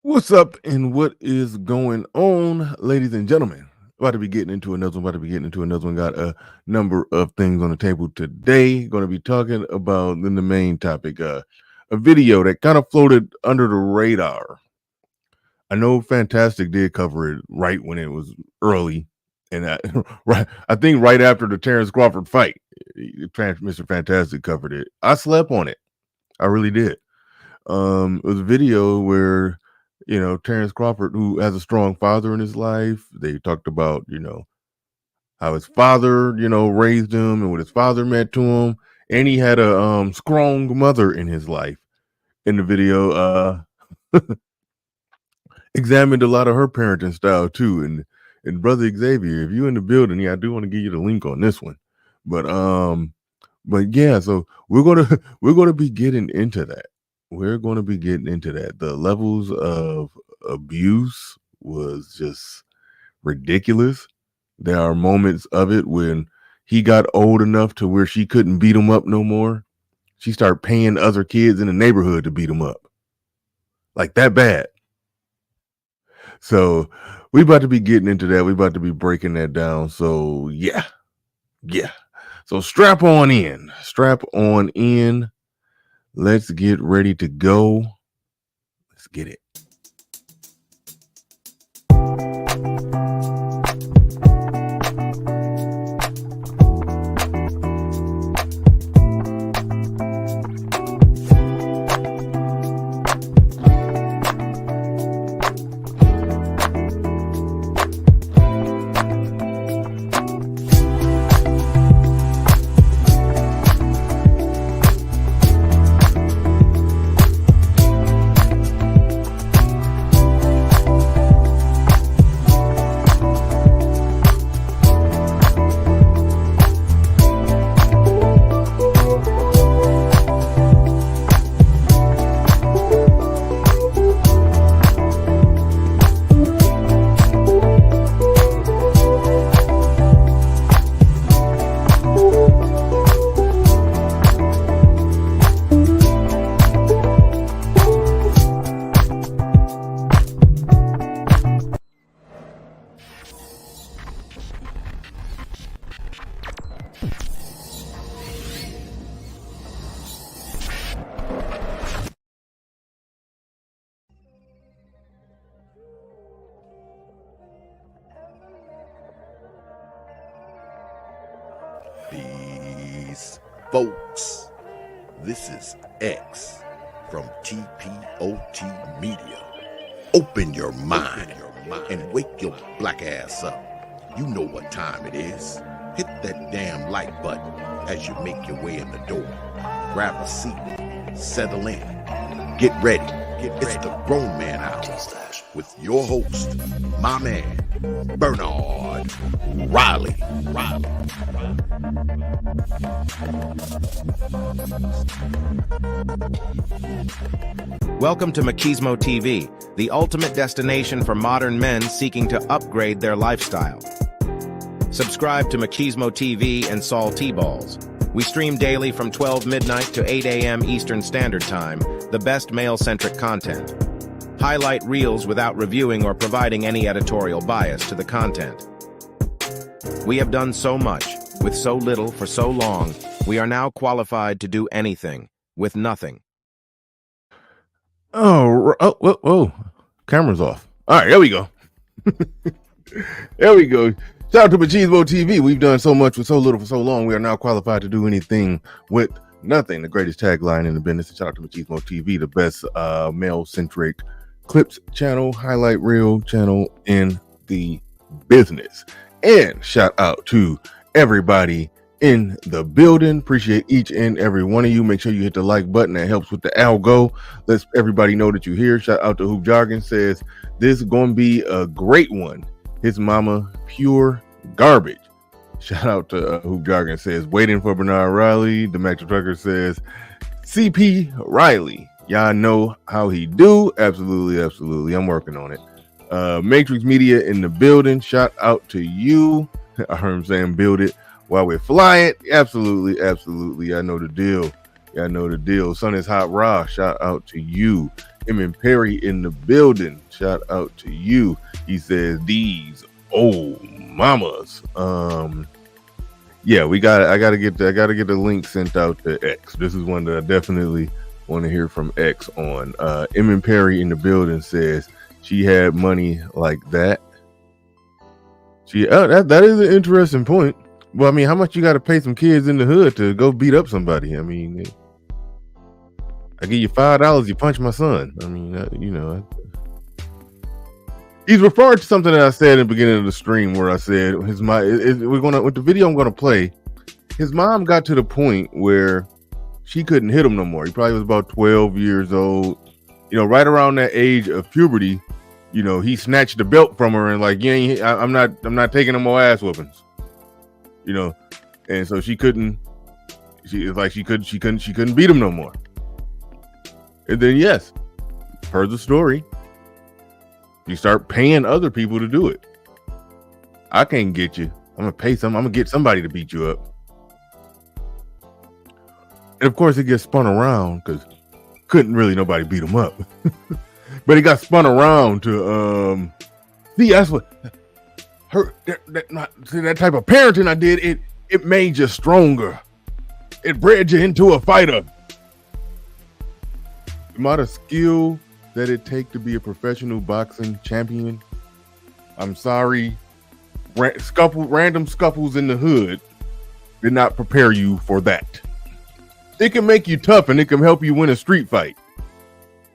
What's up and what is going on, ladies and gentlemen? About to be getting into another one. Got a number of things on the table today. Going to be talking about the main topic, a video that kind of floated under the radar. I know Fantastic did cover it right when it was early, and I think right after the Terence Crawford fight, Mr. Fantastic covered it. I slept on it. I really did. It was a video where Terence Crawford, who has a strong father in his life, they talked about, how his father, raised him and what his father meant to him. And he had a strong mother in his life. In the video, examined a lot of her parenting style too. And brother Xavier, if you're in the building, I do want to give you the link on this one. But yeah, so we're gonna be getting into that. The levels of abuse was just ridiculous. There are moments of it when he got old enough to where she couldn't beat him up no more. She started paying other kids in the neighborhood to beat him up. Like that bad. So we about to be getting into that. We about to be breaking that down. So yeah. So strap on in. Let's get ready to go. Let's get it. Peace, folks. This is X from TPOT Media. Open your mind and wake your black ass up. You know what time it is. Hit that damn like button as you make your way in the door. Grab a seat, settle in, get ready. It's the Grown Man Hour with your host, my man, Bernard Riley. Welcome to Machismo TV, the ultimate destination for modern men seeking to upgrade their lifestyle. Subscribe to Machismo TV and Saul T-Balls. We stream daily from 12 midnight to 8 a.m. Eastern Standard Time, the best male-centric content. Highlight reels without reviewing or providing any editorial bias to the content. We have done so much, with so little for so long, we are now qualified to do anything, with nothing. Oh, camera's off. All right, there we go. There we go. Shout out to Machismo TV. We've done so much with so little for so long. We are now qualified to do anything with nothing. The greatest tagline in the business. Shout out to Machismo TV, the best male-centric clips channel, highlight reel channel in the business. And shout out to everybody in the building. Appreciate each and every one of you. Make sure you hit the like button. That helps with the algo. Lets everybody know that you're here. Shout out to Hoop Jargon, says this is going to be a great one. His mama, pure garbage. Shout out to Hoop Jargon, says waiting for Bernard Riley. The Max Trucker says CP Riley. Y'all know how he do. Absolutely. I'm working on it. Matrix Media in the building. Shout out to you. I heard him saying build it while we fly it. Absolutely. I know the deal. Y'all know the deal. Son is Hot Raw. Shout out to you. Him and Perry in the building. Shout out to you. He says these old mamas. Yeah, I gotta get the link sent out to X. This is one that I definitely want to hear from X on. M. Perry in the building says she had money like that. That is an interesting point. Well, I mean, how much you got to pay some kids in the hood to go beat up somebody? I mean, I give you $5, you punch my son. I mean, he's referring to something that I said in the beginning of the stream where I said with the video I'm gonna play. His mom got to the point where she couldn't hit him no more. He probably was about 12 years old. Right around that age of puberty. He snatched the belt from her and like, I'm not taking no more ass whoopings. And so she couldn't beat him no more. And then yes, per the story, you start paying other people to do it. I can't get you. I'm gonna get somebody to beat you up. And of course it gets spun around because couldn't really nobody beat him up. But it got spun around to see that's what that type of parenting I did, it made you stronger. It bred you into a fighter. The amount of skill that it take to be a professional boxing champion, I'm sorry, random scuffles in the hood did not prepare you for that. It can make you tough and it can help you win a street fight,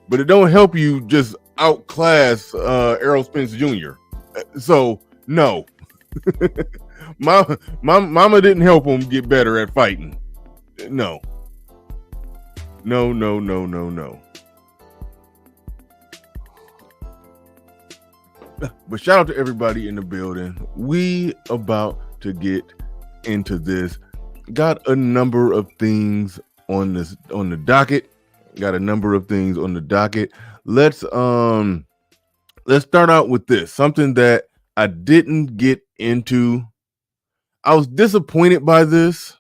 but it don't help you just outclass Errol Spence Jr. So no, mama didn't help him get better at fighting. No. But shout out to everybody in the building. We about to get into this. Got a number of things on the docket. Let's start out with this. Something that I didn't get into. I was disappointed by this.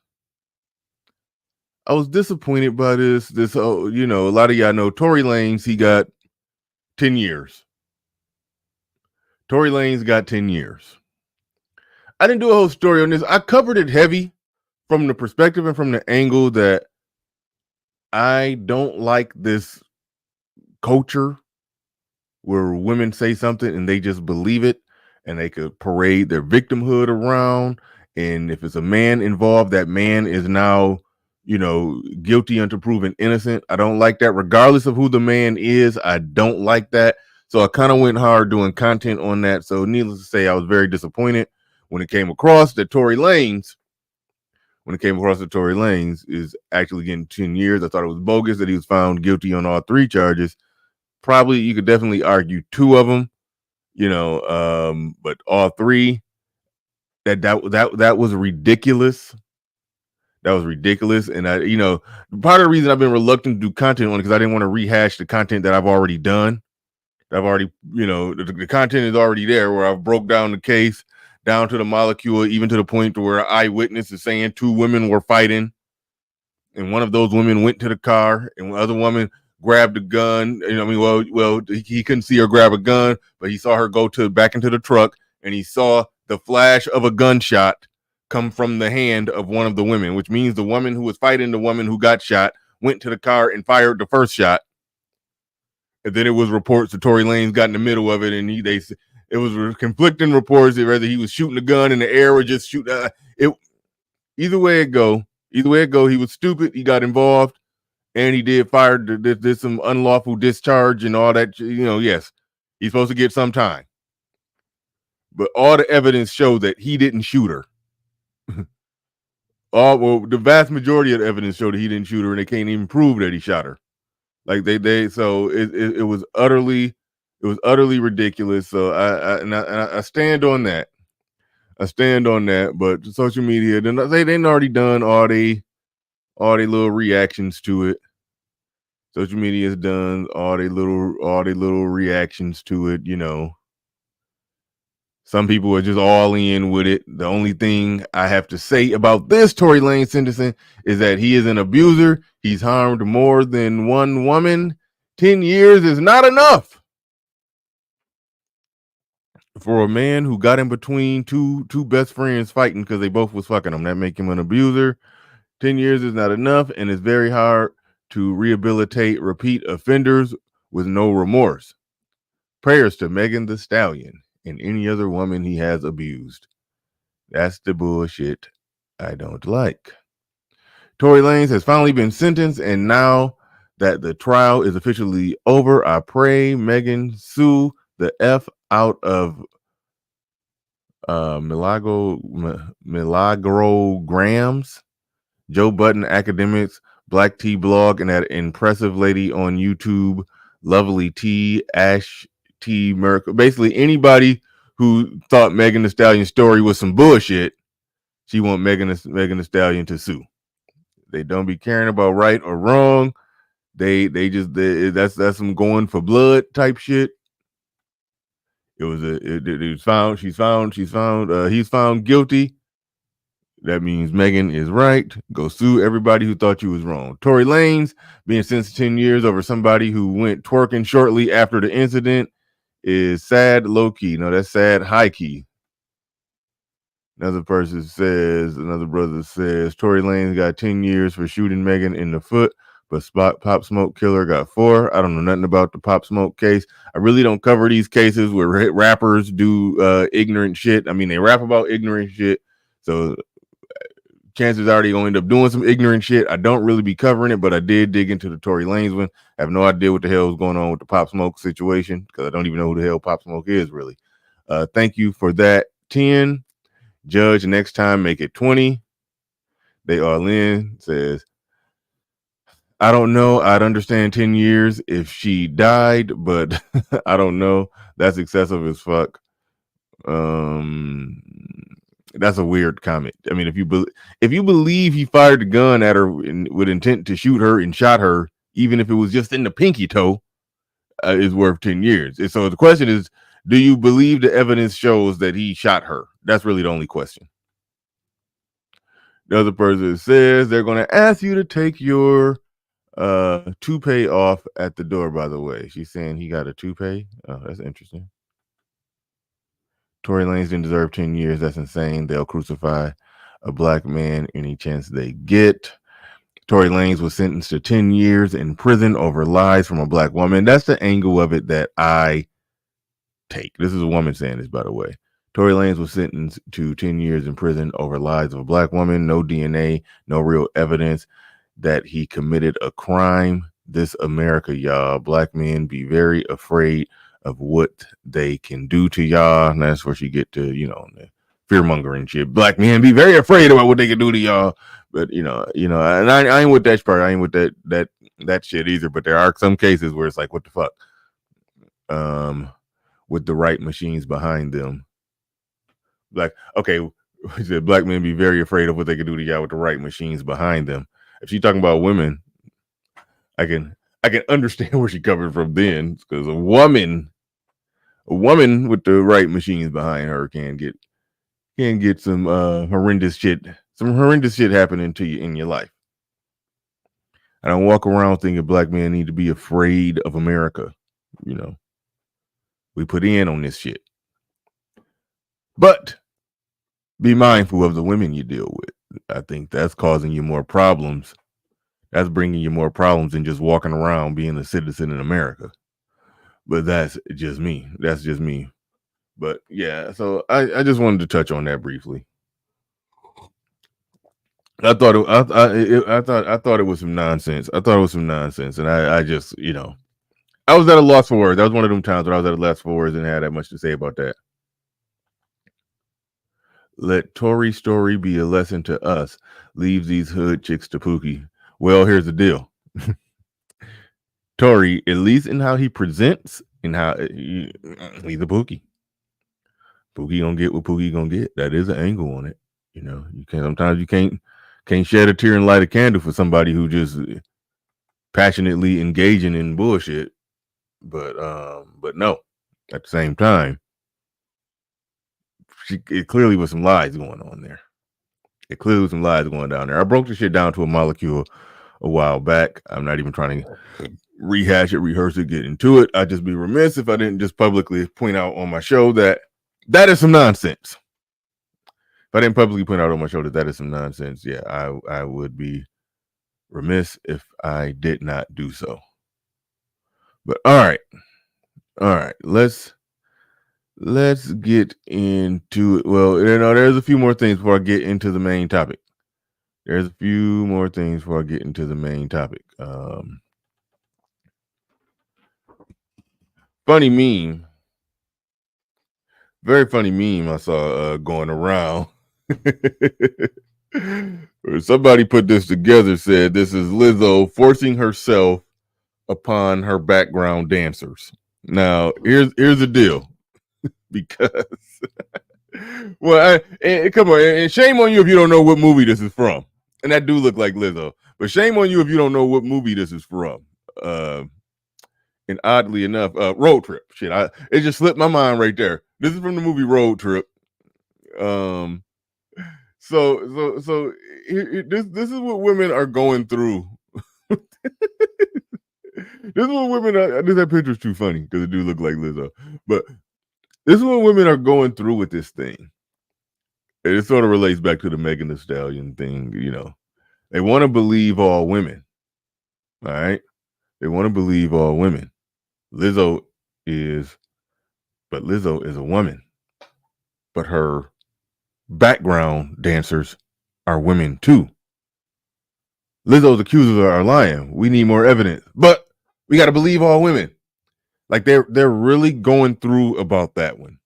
This, a lot of y'all know Tory Lanez, he got 10 years. Tory Lanez got 10 years. I didn't do a whole story on this. I covered it heavy from the perspective and from the angle that I don't like this culture where women say something and they just believe it and they could parade their victimhood around. And if it's a man involved, that man is now, guilty until proven innocent. I don't like that, regardless of who the man is. I don't like that. So I kind of went hard doing content on that. So needless to say, I was very disappointed when it came across that Tory Lanez is actually getting 10 years. I thought it was bogus that he was found guilty on all 3 charges. Probably you could definitely argue 2 of them, but all 3, that was ridiculous. That was ridiculous. And part of the reason I've been reluctant to do content on it because I didn't want to rehash the content that I've already done. The content is already there where I've broke down the case down to the molecule, even to the point to where eyewitness is saying 2 women were fighting. And one of those women went to the car and the other woman grabbed a gun. He couldn't see her grab a gun, but he saw her go back into the truck and he saw the flash of a gunshot come from the hand of one of the women, which means the woman who was fighting the woman who got shot went to the car and fired the first shot. And then it was reports that Tory Lanez got in the middle of it, and it was conflicting reports that whether he was shooting a gun in the air or just shoot. Either way it go, he was stupid. He got involved, and he did some unlawful discharge and all that. Yes, he's supposed to get some time, but all the evidence showed that he didn't shoot her. The vast majority of the evidence showed that he didn't shoot her, and they can't even prove that he shot her. Like so it was utterly ridiculous. So I stand on that. But social media, they've already done all they little reactions to it. Social media has done all they little reactions to it, Some people are just all in with it. The only thing I have to say about this Tory Lanez sentencing is that he is an abuser. He's harmed more than one woman. 10 years is not enough for a man who got in between two best friends fighting because they both was fucking him. That make him an abuser. 10 years is not enough, and it's very hard to rehabilitate repeat offenders with no remorse. Prayers to Megan Thee Stallion and any other woman he has abused. That's the bullshit I don't like. Tory Lanez has finally been sentenced, and now that the trial is officially over, I pray Megan sue the F out of Milagro-grams, Joe Button Academics, Black Tea Blog, and that impressive lady on YouTube, Lovely T, Ash T, Merkel. Basically, anybody who thought Megan Thee Stallion's story was some bullshit, she want Megan Thee Stallion to sue. They don't be caring about right or wrong. That's some going for blood type shit. He's found guilty. That means Megan is right. Go sue everybody who thought you was wrong. Tory Lanez being sentenced to 10 years over somebody who went twerking shortly after the incident is sad low key. No, that's sad high key. Another brother says, Tory Lanez got 10 years for shooting Megan in the foot, but Pop Smoke killer got 4. I don't know nothing about the Pop Smoke case. I really don't cover these cases where rappers do ignorant shit. I mean, they rap about ignorant shit. So chances are they gonna end up doing some ignorant shit. I don't really be covering it, but I did dig into the Tory Lanez one. I have no idea what the hell is going on with the Pop Smoke situation because I don't even know who the hell Pop Smoke is really. Thank you for that. 10. Judge, next time make it 20. They all in. Says, I don't know. I'd understand 10 years if she died, but I don't know. That's excessive as fuck. That's a weird comment. I mean, if you believe he fired the gun at her with intent to shoot her and shot her, even if it was just in the pinky toe, is worth 10 years. And so the question is, do you believe the evidence shows that he shot her? That's really the only question. The other person says they're going to ask you to take your toupee off at the door, by the way. She's saying he got a toupee. Oh, that's interesting. Tory Lanez didn't deserve 10 years. That's insane. They'll crucify a black man any chance they get. Tory Lanez was sentenced to 10 years in prison over lies from a black woman. That's the angle of it that I take. This is a woman saying this, by the way. Tory Lanez was sentenced to 10 years in prison over lies of a black woman. No DNA, no real evidence that he committed a crime. This America, y'all. Black men be very afraid of what they can do to y'all. And that's where she get to, the fear mongering shit. Black men be very afraid about what they can do to y'all. But and I ain't with that part. I ain't with that shit either. But there are some cases where it's like, what the fuck? With the right machines behind them. Like, okay, he said black men be very afraid of what they can do to y'all with the right machines behind them. If she's talking about women, I can understand where she covered from then, because a woman with the right machines behind her can get some horrendous shit happening to you in your life. I don't walk around thinking black men need to be afraid of America. We put in on this shit. But be mindful of the women you deal with. I think that's causing you more problems. That's bringing you more problems than just walking around being a citizen in America. But that's just me. But yeah, so I just wanted to touch on that briefly. I thought it was some nonsense. And I just, I was at a loss for words. That was one of them times when I was at a loss for words and had that much to say about that. Let Tory's story be a lesson to us. Leave these hood chicks to Pookie. Well, here's the deal. Tory, at least in how he presents and how he's a Pookie. Pookie gonna get what Pookie gonna get. That is an angle on it. Sometimes you can't shed a tear and light a candle for somebody who just passionately engaging in bullshit. But no, at the same time, it clearly was some lies going on there. It clearly was some lies going down there. I broke the shit down to a molecule a while back. I'm not even trying to rehash it, rehearse it, get into it. I'd just be remiss if I didn't just publicly point out on my show that is some nonsense. If I didn't publicly point out on my show that is some nonsense, yeah, I would be remiss if I did not do so. But all right, let's get into it. Well, there's a few more things before I get into the main topic. Funny meme, very funny meme I saw going around. Somebody put this together, said this is Lizzo forcing herself upon her background dancers. Now, here's the deal. Because well, come on, and shame on you if you don't know what movie this is from. And that do look like Lizzo, but shame on you if you don't know what movie this is from. And oddly enough, Road Trip. Shit, it just slipped my mind right there. This is from the movie Road Trip. So this is what women are going through. This is what women are. That picture's too funny because it do look like Lizzo, but this is what women are going through with this thing. And it sort of relates back to the Megan Thee Stallion thing. They want to believe all women. All right, they want to believe all women. Lizzo is a woman, but her background dancers are women too. Lizzo's accusers are lying. We need more evidence, but we got to believe all women. Like they're really going through about that one.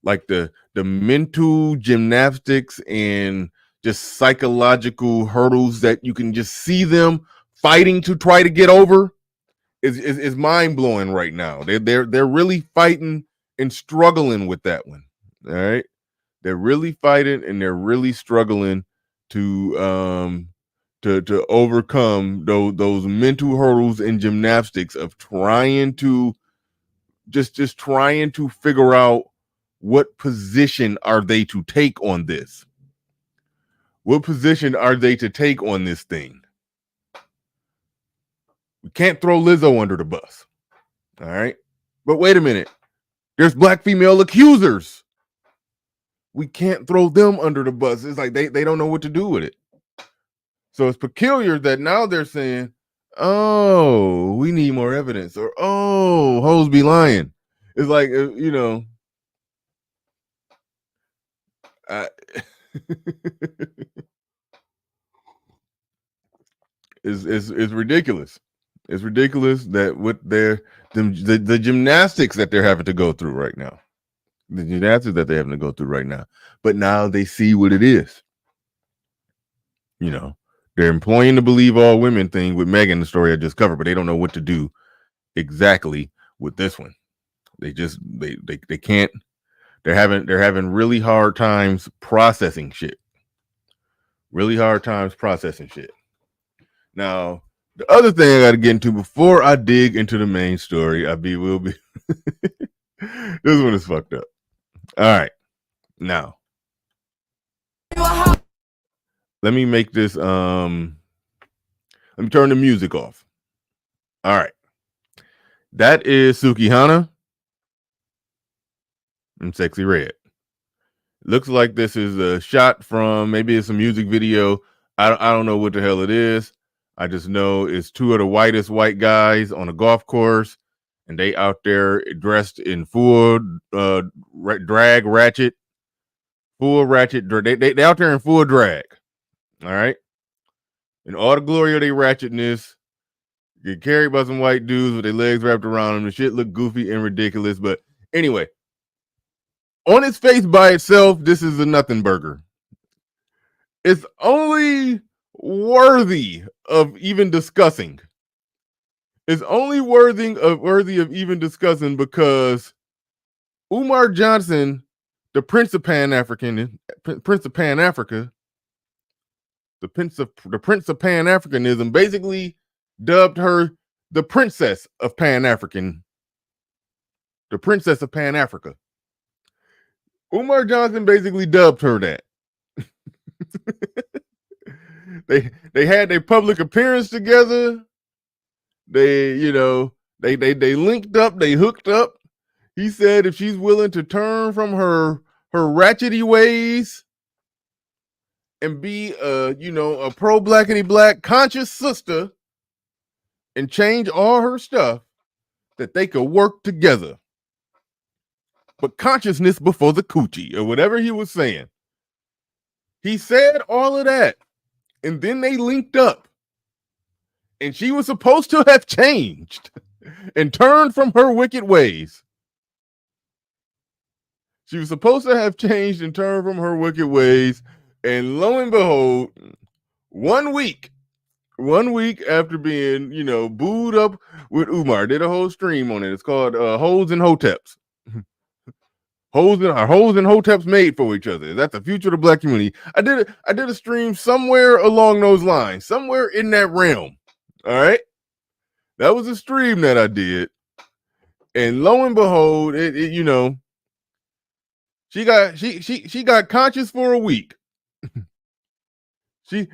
Like the mental gymnastics and just psychological hurdles that you can just see them fighting to try to get over is mind blowing right now. They're really fighting and struggling with that one. All right, they're really fighting and they're really struggling to overcome those mental hurdles and gymnastics of trying to just trying to figure out what position are they to take on this. What position are they to take on this thing? We can't throw Lizzo under the bus. All right. But wait a minute. There's black female accusers. We can't throw them under the bus. It's like they don't know what to do with it. So it's peculiar that now they're saying, oh, we need more evidence, or oh, hoes be lying. It's like, it's ridiculous. It's ridiculous that what the gymnastics that they're having to go through right now. The gymnastics that they're having to go through right now. But now they see what it is. They're employing the believe all women thing with Megan, the story I just covered, but they don't know what to do exactly with this one. They can't. They're having really hard times processing shit. Now, the other thing I got to get into before I dig into the main story, will be this one is fucked up. All right, now let me make this. Let me turn the music off. All right, that is Sukihana and Sexy Red. Looks like this is a shot from maybe it's a music video. I don't know what the hell it is. I just know it's two of the whitest white guys on a golf course, and they out there dressed in full drag ratchet, full ratchet. They out there in full drag. All right, in all the glory of their ratchetness, get carried by some white dudes with their legs wrapped around them. The shit look goofy and ridiculous, but anyway. On its face by itself, this is a nothing burger. It's only worthy of even discussing. It's only worthy of even discussing because Umar Johnson, the Prince of Pan-Africa, the Prince of Pan-Africanism, basically dubbed her the Princess of Pan-Africa. Umar Johnson basically dubbed her that. They had their public appearance together. They, they linked up, they hooked up. He said if she's willing to turn from her ratchety ways and be a pro blackity black conscious sister and change all her stuff, that they could work together. But consciousness before the coochie, or whatever he was saying. He said all of that, and then they linked up. And she was supposed to have changed and turned from her wicked ways. She was supposed to have changed and turned from her wicked ways. And lo and behold, 1 week after being, booed up with Umar, did a whole stream on it. It's called Hoes and Hoteps. Hoes and Hoteps made for each other. That's the future of the black community. I did a stream somewhere along those lines, somewhere in that realm. All right, that was a stream that I did, and lo and behold, she got conscious for a week. she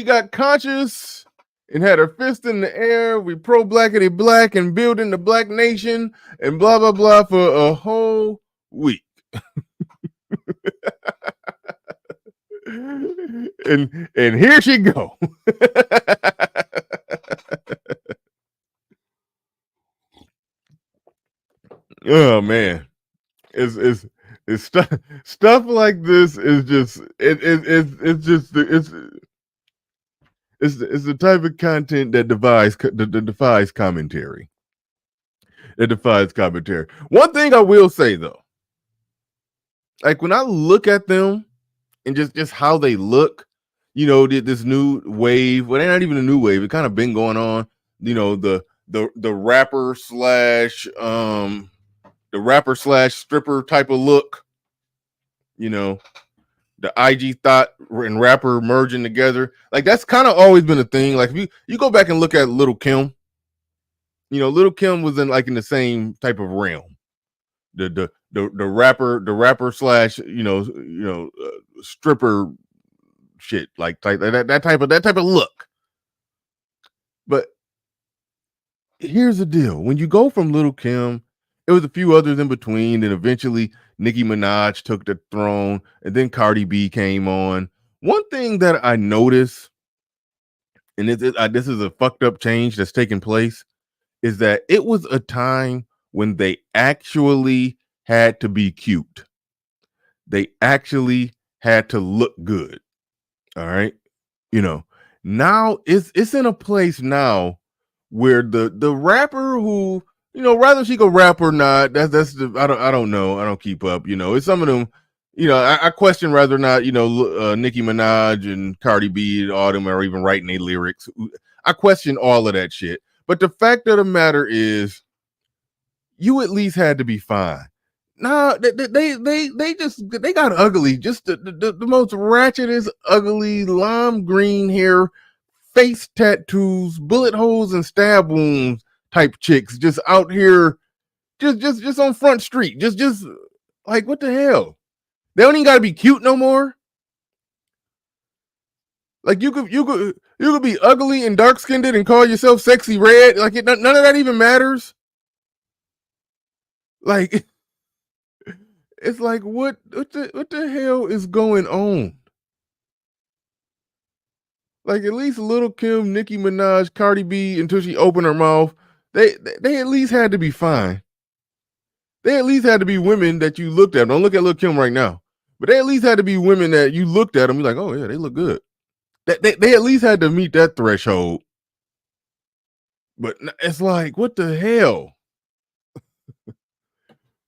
got conscious and had her fist in the air. We pro blackity black and building the black nation and blah blah blah for a whole week. and here she go. Oh man, it's stuff like this is just it's the type of content that defies commentary. It defies commentary. One thing I will say though, like when I look at them and just how they look, this new wave. Well, they're not even a new wave. It kind of been going on. The rapper slash stripper type of look. The IG thought and rapper merging together. Like that's kind of always been a thing. Like if you go back and look at Little Kim, Little Kim was in the same type of realm. The rapper slash stripper shit, like that type of look. But here's the deal: when you go from Little Kim, it was a few others in between, and eventually Nicki Minaj took the throne, and then Cardi B came on. One thing that I noticed, and this is a fucked up change that's taking place, is that it was a time when they actually had to be cute. They actually had to look good. All right. Now it's in a place now where the rapper who, whether she go rap or not, that's the I don't know. I don't keep up. It's some of them, I question whether or not, Nicki Minaj and Cardi B, all them are even writing their lyrics. I question all of that shit. But the fact of the matter is, you at least had to be fine. Nah, they got ugly. Just the most ratchetest, ugly, lime green hair, face tattoos, bullet holes and stab wounds type chicks just out here, just on Front Street. Just like, what the hell? They don't even gotta be cute no more. Like you could be ugly and dark skinned and call yourself Sexy Red. Like none of that even matters. Like it's like what the hell is going on? Like at least Little Kim, Nicki Minaj, Cardi B, until she opened her mouth, they at least had to be fine. They at least had to be women that you looked at. Don't look at Little Kim right now, but they at least had to be women that you looked at them. You're like, oh yeah, they look good. They at least had to meet that threshold. But it's like, what the hell?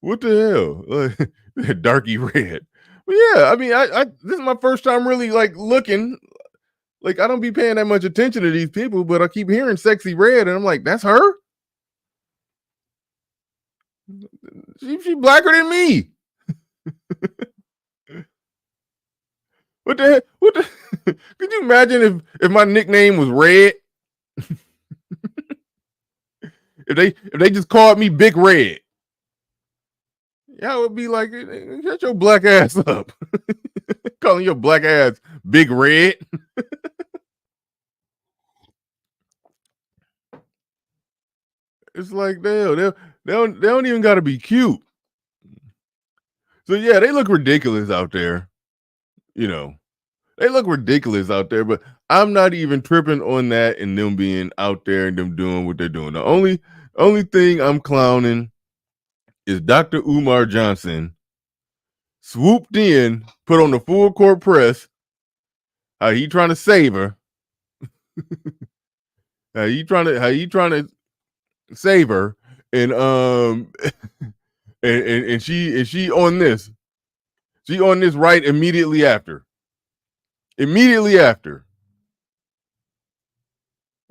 What the hell? Darky red. But yeah, I mean, I this is my first time really like looking. Like I don't be paying that much attention to these people, but I keep hearing Sexy Red, and I'm like, that's her. She blacker than me. What the heck? Could you imagine if my nickname was Red? if they just called me Big Red. Y'all would be like, shut your black ass up. Calling your black ass Big Red. It's like, they don't even got to be cute. So yeah, they look ridiculous out there. You know, they look ridiculous out there, but I'm not even tripping on that and them being out there and them doing what they're doing. The only thing I'm clowning is Dr. Umar Johnson swooped in, put on the full court press. How he trying to save her? how you trying to save her? And and she on this. She on this right immediately after. Immediately after.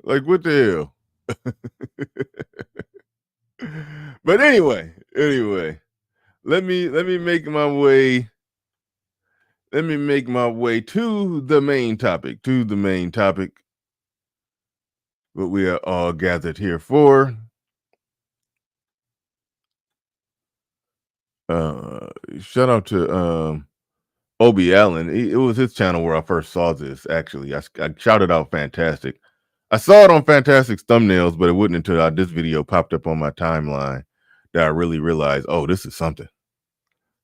Like, what the hell? But anyway, let me make my way. Let me make my way to the main topic. What we are all gathered here for. Shout out to Obie Allen. It was his channel where I first saw this. Actually, I shouted out Fantastic. I saw it on Fantastic's thumbnails, but it wasn't until this video popped up on my timeline that I really realized, oh, this is something.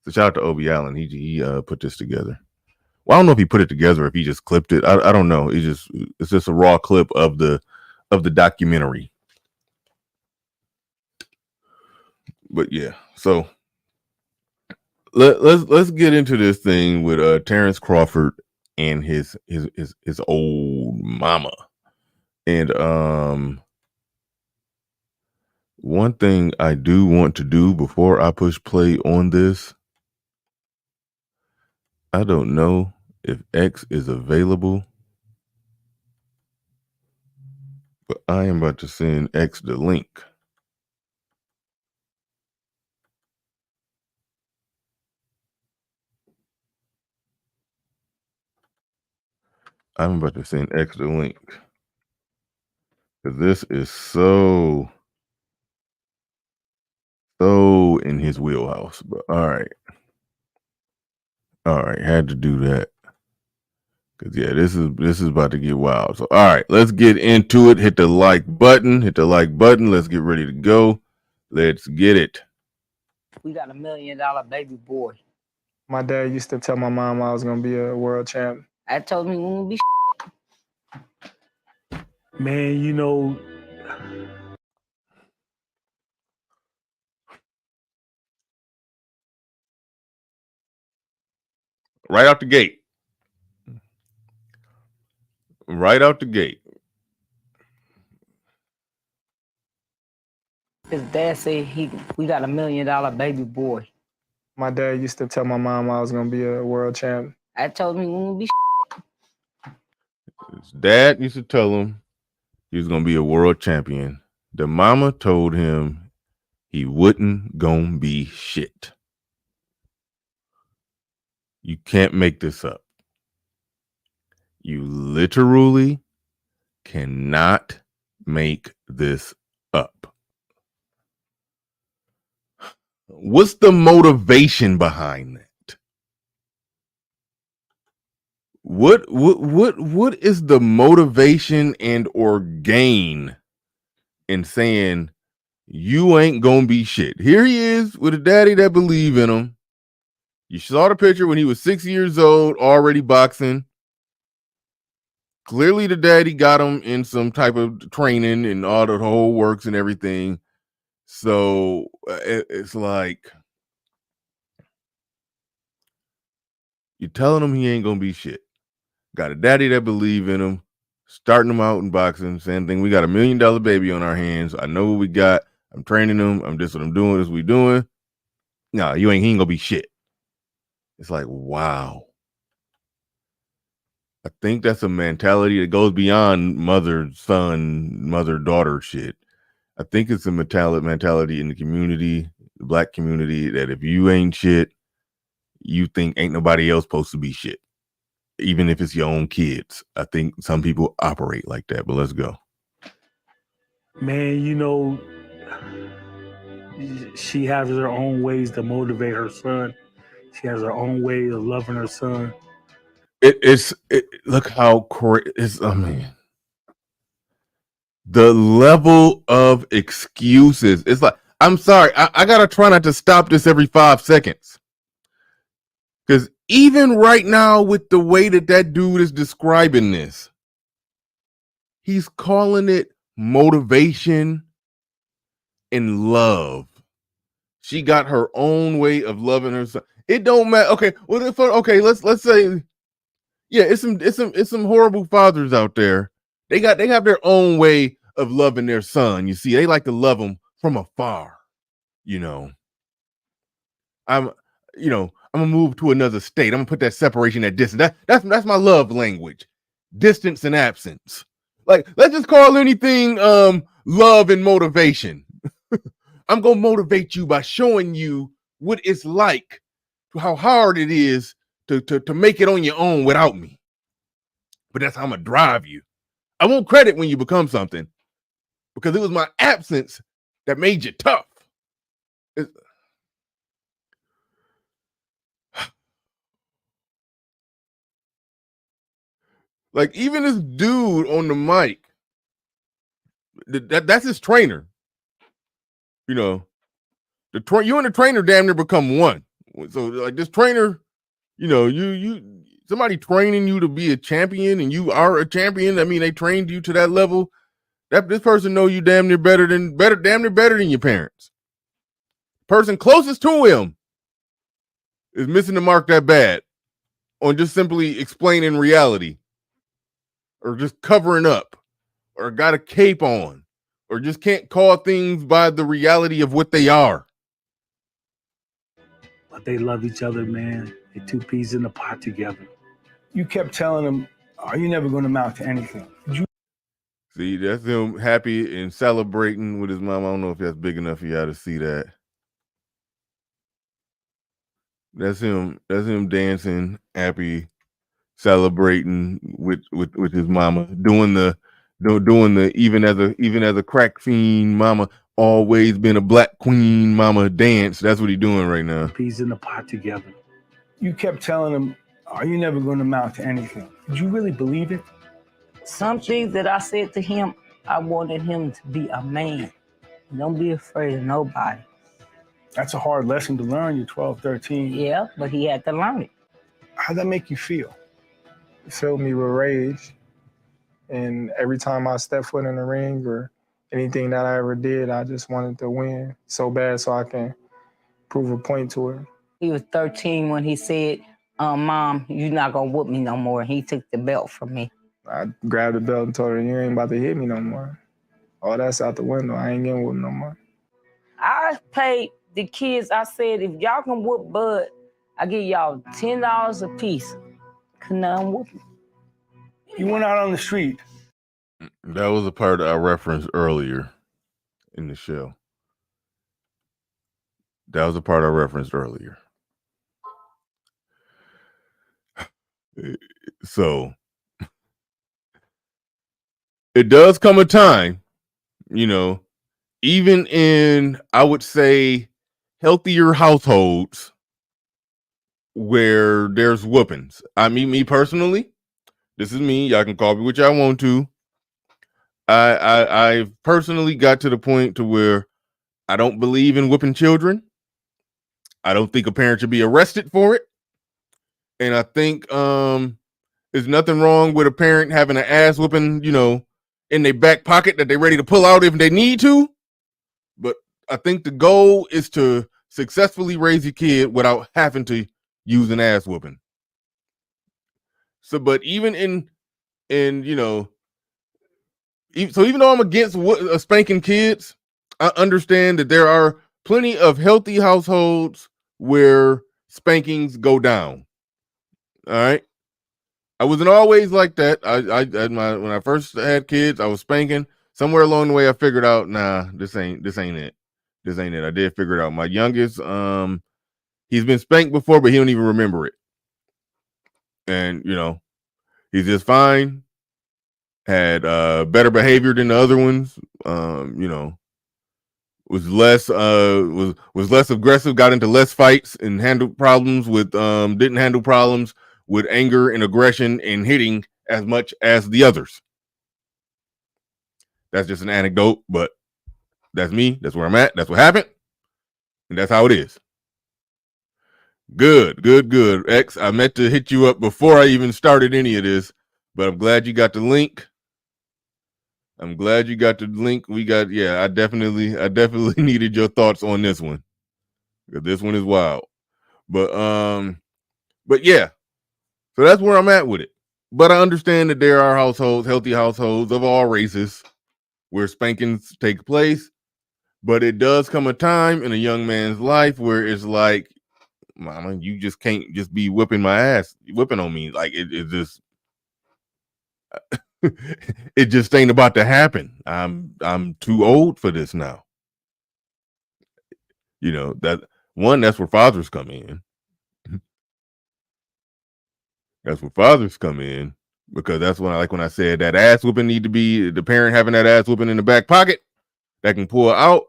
So shout out to Obie Allen. He put this together. Well, I don't know if he put it together, if he just clipped it. I don't know. It's just a raw clip of the documentary. But yeah, so let's get into this thing with Terence Crawford and his old mama. And one thing I do want to do before I push play on this, I don't know if X is available, but I am about to send X the link. I'm about to send X the link. Because this is so in his wheelhouse. But all right, had to do that. Because yeah, this is about to get wild. So all right, let's get into it. Hit the like button. Let's get ready to go. Let's get it. We got $1 million baby boy. My dad used to tell my mom I was gonna be a world champ. I told me we won't be. Man, you know, Right out the gate. His dad said we got $1 million baby boy. My dad used to tell my mom I was gonna be a world champ. I told me we won't be. His dad used to tell him he was gonna be a world champion. The mama told him he wouldn't gonna be shit. You can't make this up. You literally cannot make this up. What's the motivation behind that? What is the motivation and or gain in saying you ain't gonna be shit? Here he is with a daddy that believe in him. You saw the picture when he was 6 years old, already boxing. Clearly the daddy got him in some type of training and all the whole works and everything. So it's like you're telling him he ain't gonna be shit. Got a daddy that believe in him, starting him out in boxing, same thing. We got $1 million baby on our hands. I know what we got. I'm training him. I'm just what I'm doing. This we doing. No, he ain't gonna be shit. It's like, wow. I think that's a mentality that goes beyond mother-son, mother-daughter shit. I think it's a mentality in the community, the black community, that if you ain't shit, you think ain't nobody else supposed to be shit. Even if it's your own kids. I think some people operate like that, but let's go. man, you know, she has her own ways to motivate her son. She has her own way of loving her son. Look how it's. I mean, the level of excuses. It's like, I'm sorry, I gotta try not to stop this every 5 seconds. Because even right now, with the way that dude is describing this, he's calling it motivation and love. She got her own way of loving her son. It don't matter. Okay, well, let's say, yeah, it's some horrible fathers out there. They have their own way of loving their son. You see, they like to love them from afar. I'm gonna move to another state. I'm gonna put that separation at distance. That's my love language. Distance and absence. Like, let's just call anything love and motivation. I'm gonna motivate you by showing you what it's like, how hard it is to make it on your own without me. But that's how I'm gonna drive you. I won't credit when you become something, because it was my absence that made you tough. Like, even this dude on the mic, that's his trainer. You and the trainer damn near become one. So, like, this trainer, you somebody training you to be a champion, and you are a champion. I mean, they trained you to that level. This person know you damn near better than your parents. Person closest to him is missing the mark that bad on just simply explaining reality, or just covering up, or got a cape on, or just can't call things by the reality of what they are. But they love each other, man. They're two peas in the pot together. You kept telling him, "Are you never going to amount to anything?" See, that's him happy and celebrating with his mom. I don't know if that's big enough for y'all to see that. That's him dancing, happy, celebrating with his mama, doing the even as a crack fiend mama, always been a black queen mama dance. That's what he's doing right now. Peas in the pot together. You kept telling him, "Are you never going to amount to anything?" Did you really believe it? Some things that I said to him, I wanted him to be a man. Don't be afraid of nobody. That's a hard lesson to learn. You're 12, 13. Yeah, but he had to learn it. How'd that make you feel? It filled me with rage. And every time I stepped foot in the ring or anything that I ever did, I just wanted to win so bad so I can prove a point to her. He was 13 when he said, Mom, you're not going to whoop me no more. And he took the belt from me. I grabbed the belt and told her, "You ain't about to hit me no more. Oh, that's out the window. I ain't getting whooped no more." I paid the kids, I said, if y'all can whoop Bud, I give y'all $10 a piece. Could none whoop me. You went out on the street. That was a part I referenced earlier in the show. So it does come a time, even in, I would say, healthier households where there's whoopings. I mean, me personally, this is me. Y'all can call me what y'all want to. I've personally got to the point to where I don't believe in whipping children. I don't think a parent should be arrested for it. And I think there's nothing wrong with a parent having an ass whooping, in their back pocket that they're ready to pull out if they need to. But I think the goal is to successfully raise your kid without having to use an ass whooping. So, but even so even though I'm against spanking kids, I understand that there are plenty of healthy households where spankings go down. All right. I wasn't always like that. When I first had kids, I was spanking. Somewhere along the way, I figured out, nah, this ain't it. This ain't it. I did figure it out. My youngest, he's been spanked before, but he don't even remember it. And he's just fine. Had better behavior than the other ones. was less aggressive, got into less fights, and handled problems with didn't handle problems with anger and aggression and hitting as much as the others. That's just an anecdote, but that's me. That's where I'm at. That's what happened, and that's how it is. Good. X, I meant to hit you up before I even started any of this, but I'm glad you got the link. We got, I definitely needed your thoughts on this one, because this one is wild. But yeah, so that's where I'm at with it. But I understand that there are households, healthy households of all races, where spankings take place. But it does come a time in a young man's life where it's like, mama, you just can't just be whipping on me. Like it just it just ain't about to happen. I'm too old for this now. You know, that's where fathers come in. That's where fathers come in, because that's when I said that ass whooping need to be the parent having that ass whooping in the back pocket that can pull out.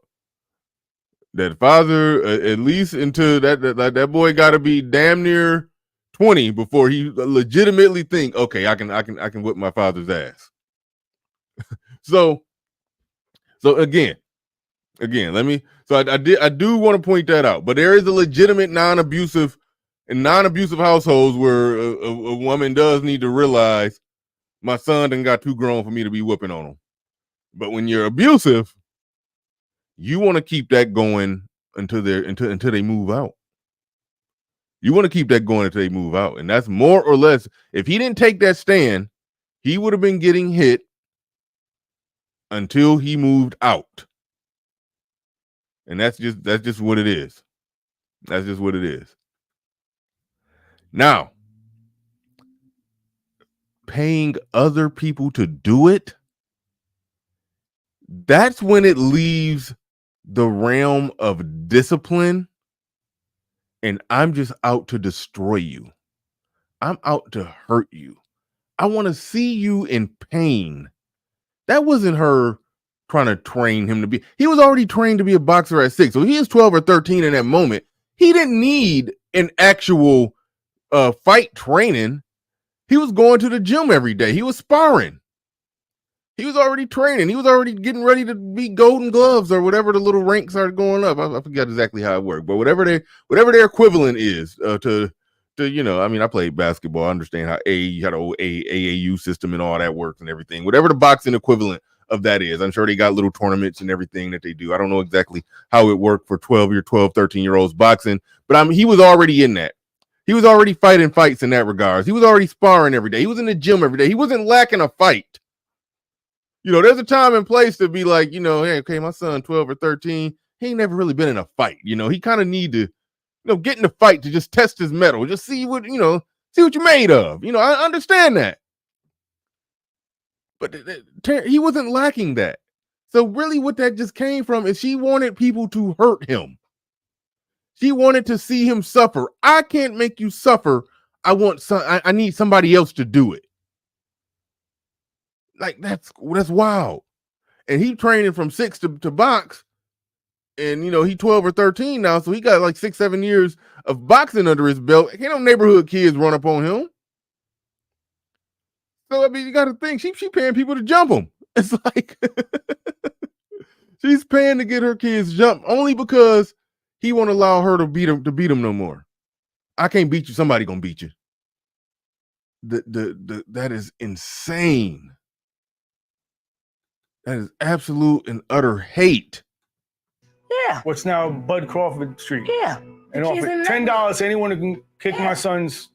That father, at least until that boy got to be damn near 20 before he legitimately think, okay, I can whip my father's ass. So again, I do want to point that out. But there is a legitimate non-abusive households where a woman does need to realize my son done got too grown for me to be whooping on him. But when you're abusive, you want to keep that going until they move out. You want to keep that going until they move out. And that's more or less, if he didn't take that stand, he would have been getting hit until he moved out. And that's just what it is. That's just what it is. Now, paying other people to do it, that's when it leaves the realm of discipline, and I'm just out to destroy you. I'm out to hurt you. I want to see you in pain. That wasn't her trying to train him to be. He was already trained to be a boxer at 6. So he is 12 or 13 in that moment. He didn't need an actual fight training. He was going to the gym every day. He was sparring. He was already training. He was already getting ready to be Golden Gloves or whatever the little ranks are going up. I forgot exactly how it worked, but whatever their equivalent is to I played basketball. I understand how the old AAU system and all that works and everything. Whatever the boxing equivalent of that is, I'm sure they got little tournaments and everything that they do. I don't know exactly how it worked for 13-year-olds boxing, but he was already in that. He was already fighting fights in that regards. He was already sparring every day. He was in the gym every day. He wasn't lacking a fight. There's a time and place to be like, hey, okay, my son, 12 or 13, he ain't never really been in a fight. He kind of need to, get in a fight to just test his mettle, just see what you're made of. I understand that. But he wasn't lacking that. So really what that just came from is she wanted people to hurt him. She wanted to see him suffer. I can't make you suffer. I need somebody else to do it. Like that's wild. And he training from 6 to box. And he 12 or 13 now, so he got like 6-7 years of boxing under his belt. Ain't no neighborhood kids run up on him. So you got to think she paying people to jump him. It's like she's paying to get her kids jumped only because he won't allow her to beat him no more. I can't beat you. Somebody gonna beat you. That is insane. That is absolute and utter hate. Yeah. What's now Bud Crawford Street. Yeah. And offer $10 to anyone who can kick my son's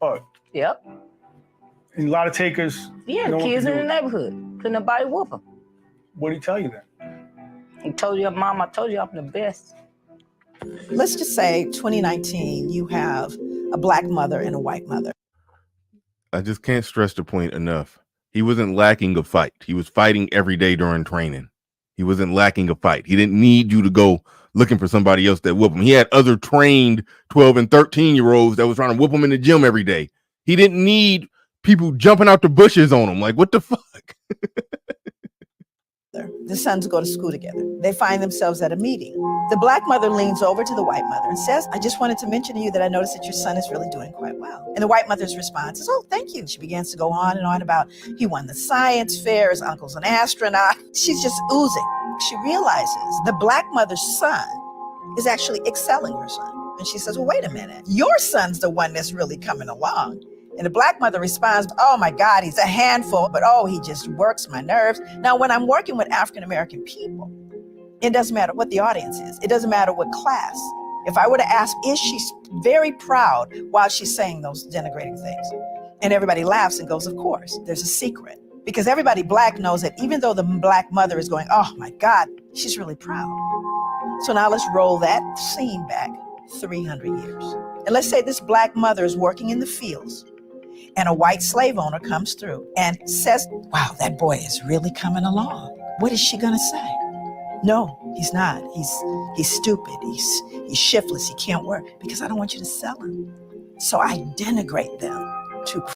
butt. Yep. And a lot of takers. Yeah, the kids in the neighborhood. Couldn't nobody whoop them. What did he tell you then? He told you, Mom, I told you I'm the best. Let's just say 2019, you have a black mother and a white mother. I just can't stress the point enough. He wasn't lacking a fight. He was fighting every day during training. He wasn't lacking a fight. He didn't need you to go looking for somebody else that whoop him. He had other trained 12 and 13-year-olds that was trying to whoop him in the gym every day. He didn't need people jumping out the bushes on him. Like, what the fuck? mother. The sons go to school together. They find themselves at a meeting. The black mother leans over to the white mother and says, I just wanted to mention to you that I noticed that your son is really doing quite well. And the white mother's response is, oh, thank you. She begins to go on and on about he won the science fair, his uncle's an astronaut. She's just oozing. She realizes the black mother's son is actually excelling her son. And she says, well, wait a minute. Your son's the one that's really coming along. And the black mother responds, oh my God, he's a handful, but oh, he just works my nerves. Now, when I'm working with African-American people, it doesn't matter what the audience is. It doesn't matter what class. If I were to ask, is she very proud while she's saying those denigrating things? And everybody laughs and goes, of course, there's a secret. Because everybody black knows that even though the black mother is going, oh my God, she's really proud. So now let's roll that scene back 300 years. And let's say this black mother is working in the fields and a white slave owner comes through and says, wow, that boy is really coming along. What is she gonna say? No, he's not. He's stupid. He's shiftless. He can't work because I don't want you to sell him. So I denigrate them to.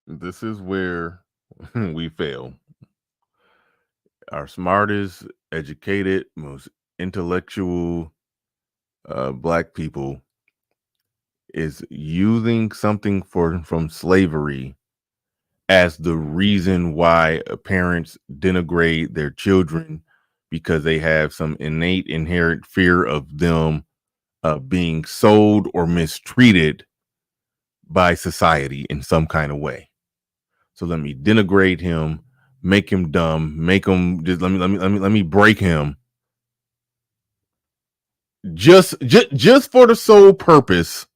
This is where we fail. Our smartest, educated, most intellectual black people is using something from slavery as the reason why parents denigrate their children because they have some innate inherent fear of them being sold or mistreated by society in some kind of way. So let me denigrate him, make him dumb, make him just let me break him. Just for the sole purpose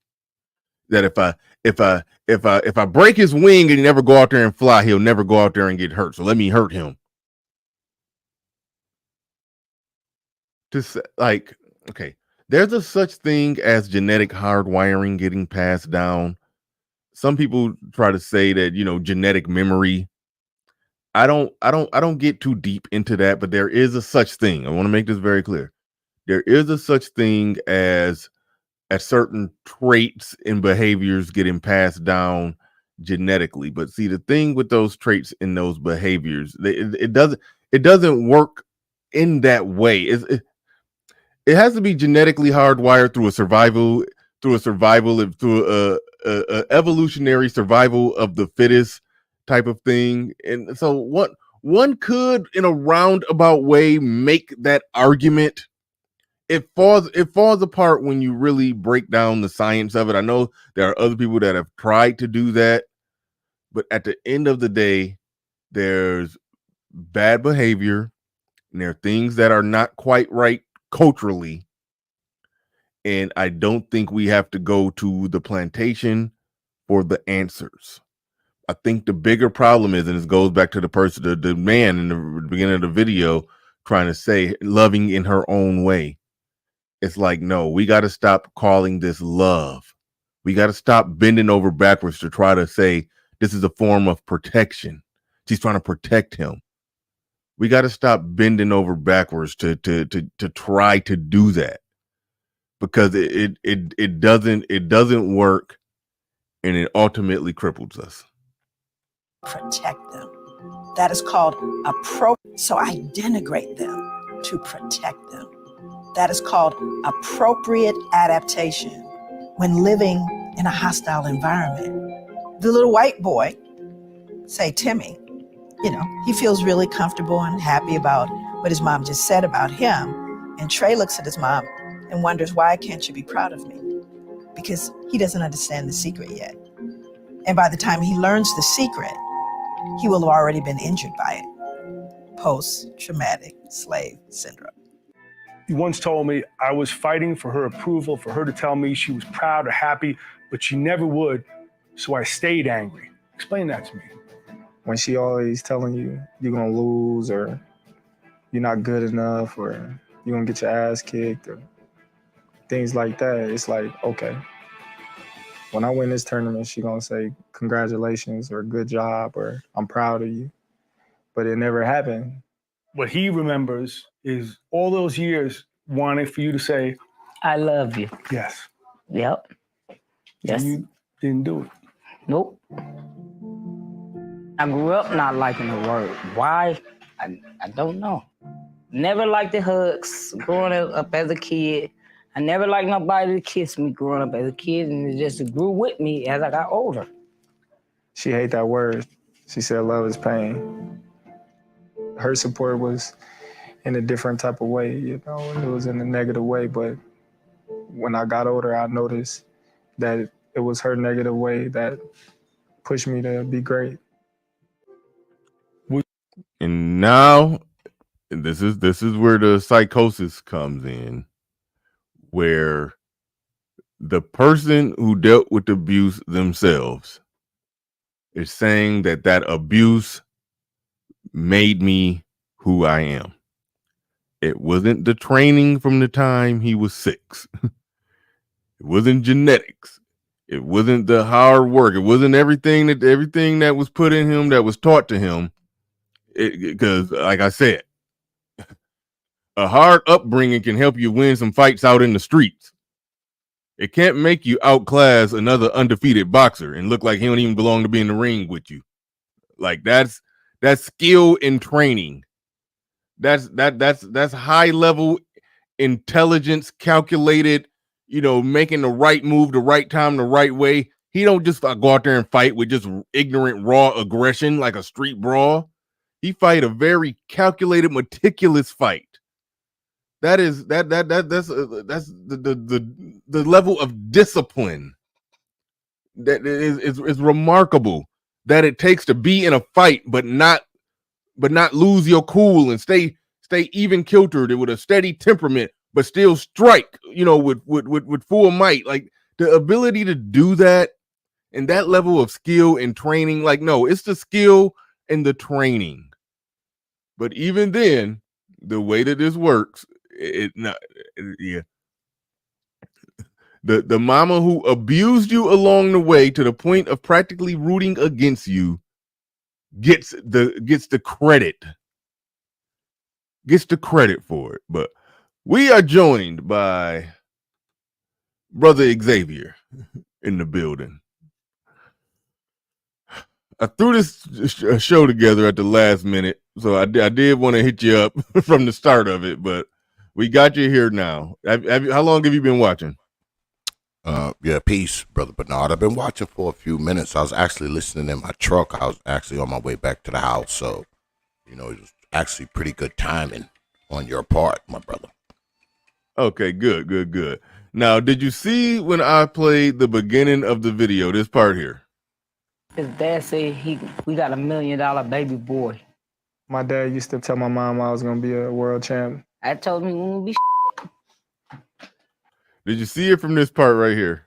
that if I break his wing and he never go out there and fly, he'll never go out there and get hurt. So let me hurt him. Just like, okay, there's a such thing as genetic hardwiring getting passed down. Some people try to say that, you know, genetic memory. I don't get too deep into that, but there is a such thing. I want to make this very clear. There is a such thing as certain traits and behaviors getting passed down genetically. But see, the thing with those traits and those behaviors, it doesn't work in that way. It has to be genetically hardwired through a evolutionary survival of the fittest type of thing. And so what one could, in a roundabout way, make that argument. It falls apart when you really break down the science of it. I know there are other people that have tried to do that, but at the end of the day, there's bad behavior and there are things that are not quite right culturally. And I don't think we have to go to the plantation for the answers. I think the bigger problem is, and this goes back to the man in the beginning of the video trying to say loving in her own way. It's like, no, we got to stop calling this love. We got to stop bending over backwards to try to say this is a form of protection. She's trying to protect him. We got to stop bending over backwards to try to do that, because it doesn't work, and it ultimately cripples us. Protect them. That is called so I denigrate them to protect them. That is called appropriate adaptation when living in a hostile environment. The little white boy, say Timmy, he feels really comfortable and happy about what his mom just said about him. And Trey looks at his mom and wonders, why can't you be proud of me? Because he doesn't understand the secret yet. And by the time he learns the secret, he will have already been injured by it. Post-traumatic slave syndrome. You once told me I was fighting for her approval, for her to tell me she was proud or happy, but she never would, so I stayed angry. Explain that to me. When she always telling you you're gonna lose, or you're not good enough, or you're gonna get your ass kicked, or things like that, it's like, okay, when I win this tournament, she gonna say congratulations or good job or I'm proud of you. But it never happened. What he remembers is all those years wanting for you to say, I love you. Yes. Yep. Yes. And you didn't do it. Nope. I grew up not liking the word. Why? I don't know. Never liked the hugs growing up as a kid. I never liked nobody to kiss me growing up as a kid, and it just grew with me as I got older. She hate that word. She said love is pain. Her support was in a different type of way, you know, it was in a negative way, but when I got older, I noticed that it was her negative way that pushed me to be great. And now this is where the psychosis comes in, where the person who dealt with abuse themselves is saying that abuse made me who I am. It wasn't the training from the time he was 6. It wasn't genetics. It wasn't the hard work. It wasn't everything that was put in him, that was taught to him. Because, like I said, a hard upbringing can help you win some fights out in the streets. It can't make you outclass another undefeated boxer and look like he don't even belong to be in the ring with you. Like that's skill and training. That's high level intelligence, calculated, making the right move, the right time, the right way. He don't just go out there and fight with just ignorant, raw aggression like a street brawl. He fight a very calculated, meticulous fight. That's the level of discipline that is remarkable, that it takes to be in a fight but not lose your cool and stay even kiltered with a steady temperament, but still strike, with full might. Like the ability to do that and that level of skill and training, like, no, it's the skill and the training. But even then, the way that this works, the mama who abused you along the way to the point of practically rooting against you gets the credit for it. But we are joined by Brother Xavier in the building. I threw this show together at the last minute, so I did want to hit you up from the start of it, but we got you here now. How long have you been watching? Yeah, peace, Brother Bernard. I've been watching for a few minutes. I was actually listening in my truck. I was actually on my way back to the house, so, it was actually pretty good timing on your part, my brother. Okay, good. Now, did you see when I played the beginning of the video, this part here? His dad said we got $1 million baby boy. My dad used to tell my mom I was going to be a world champ. I told him we won't be. Did you see it from this part right here?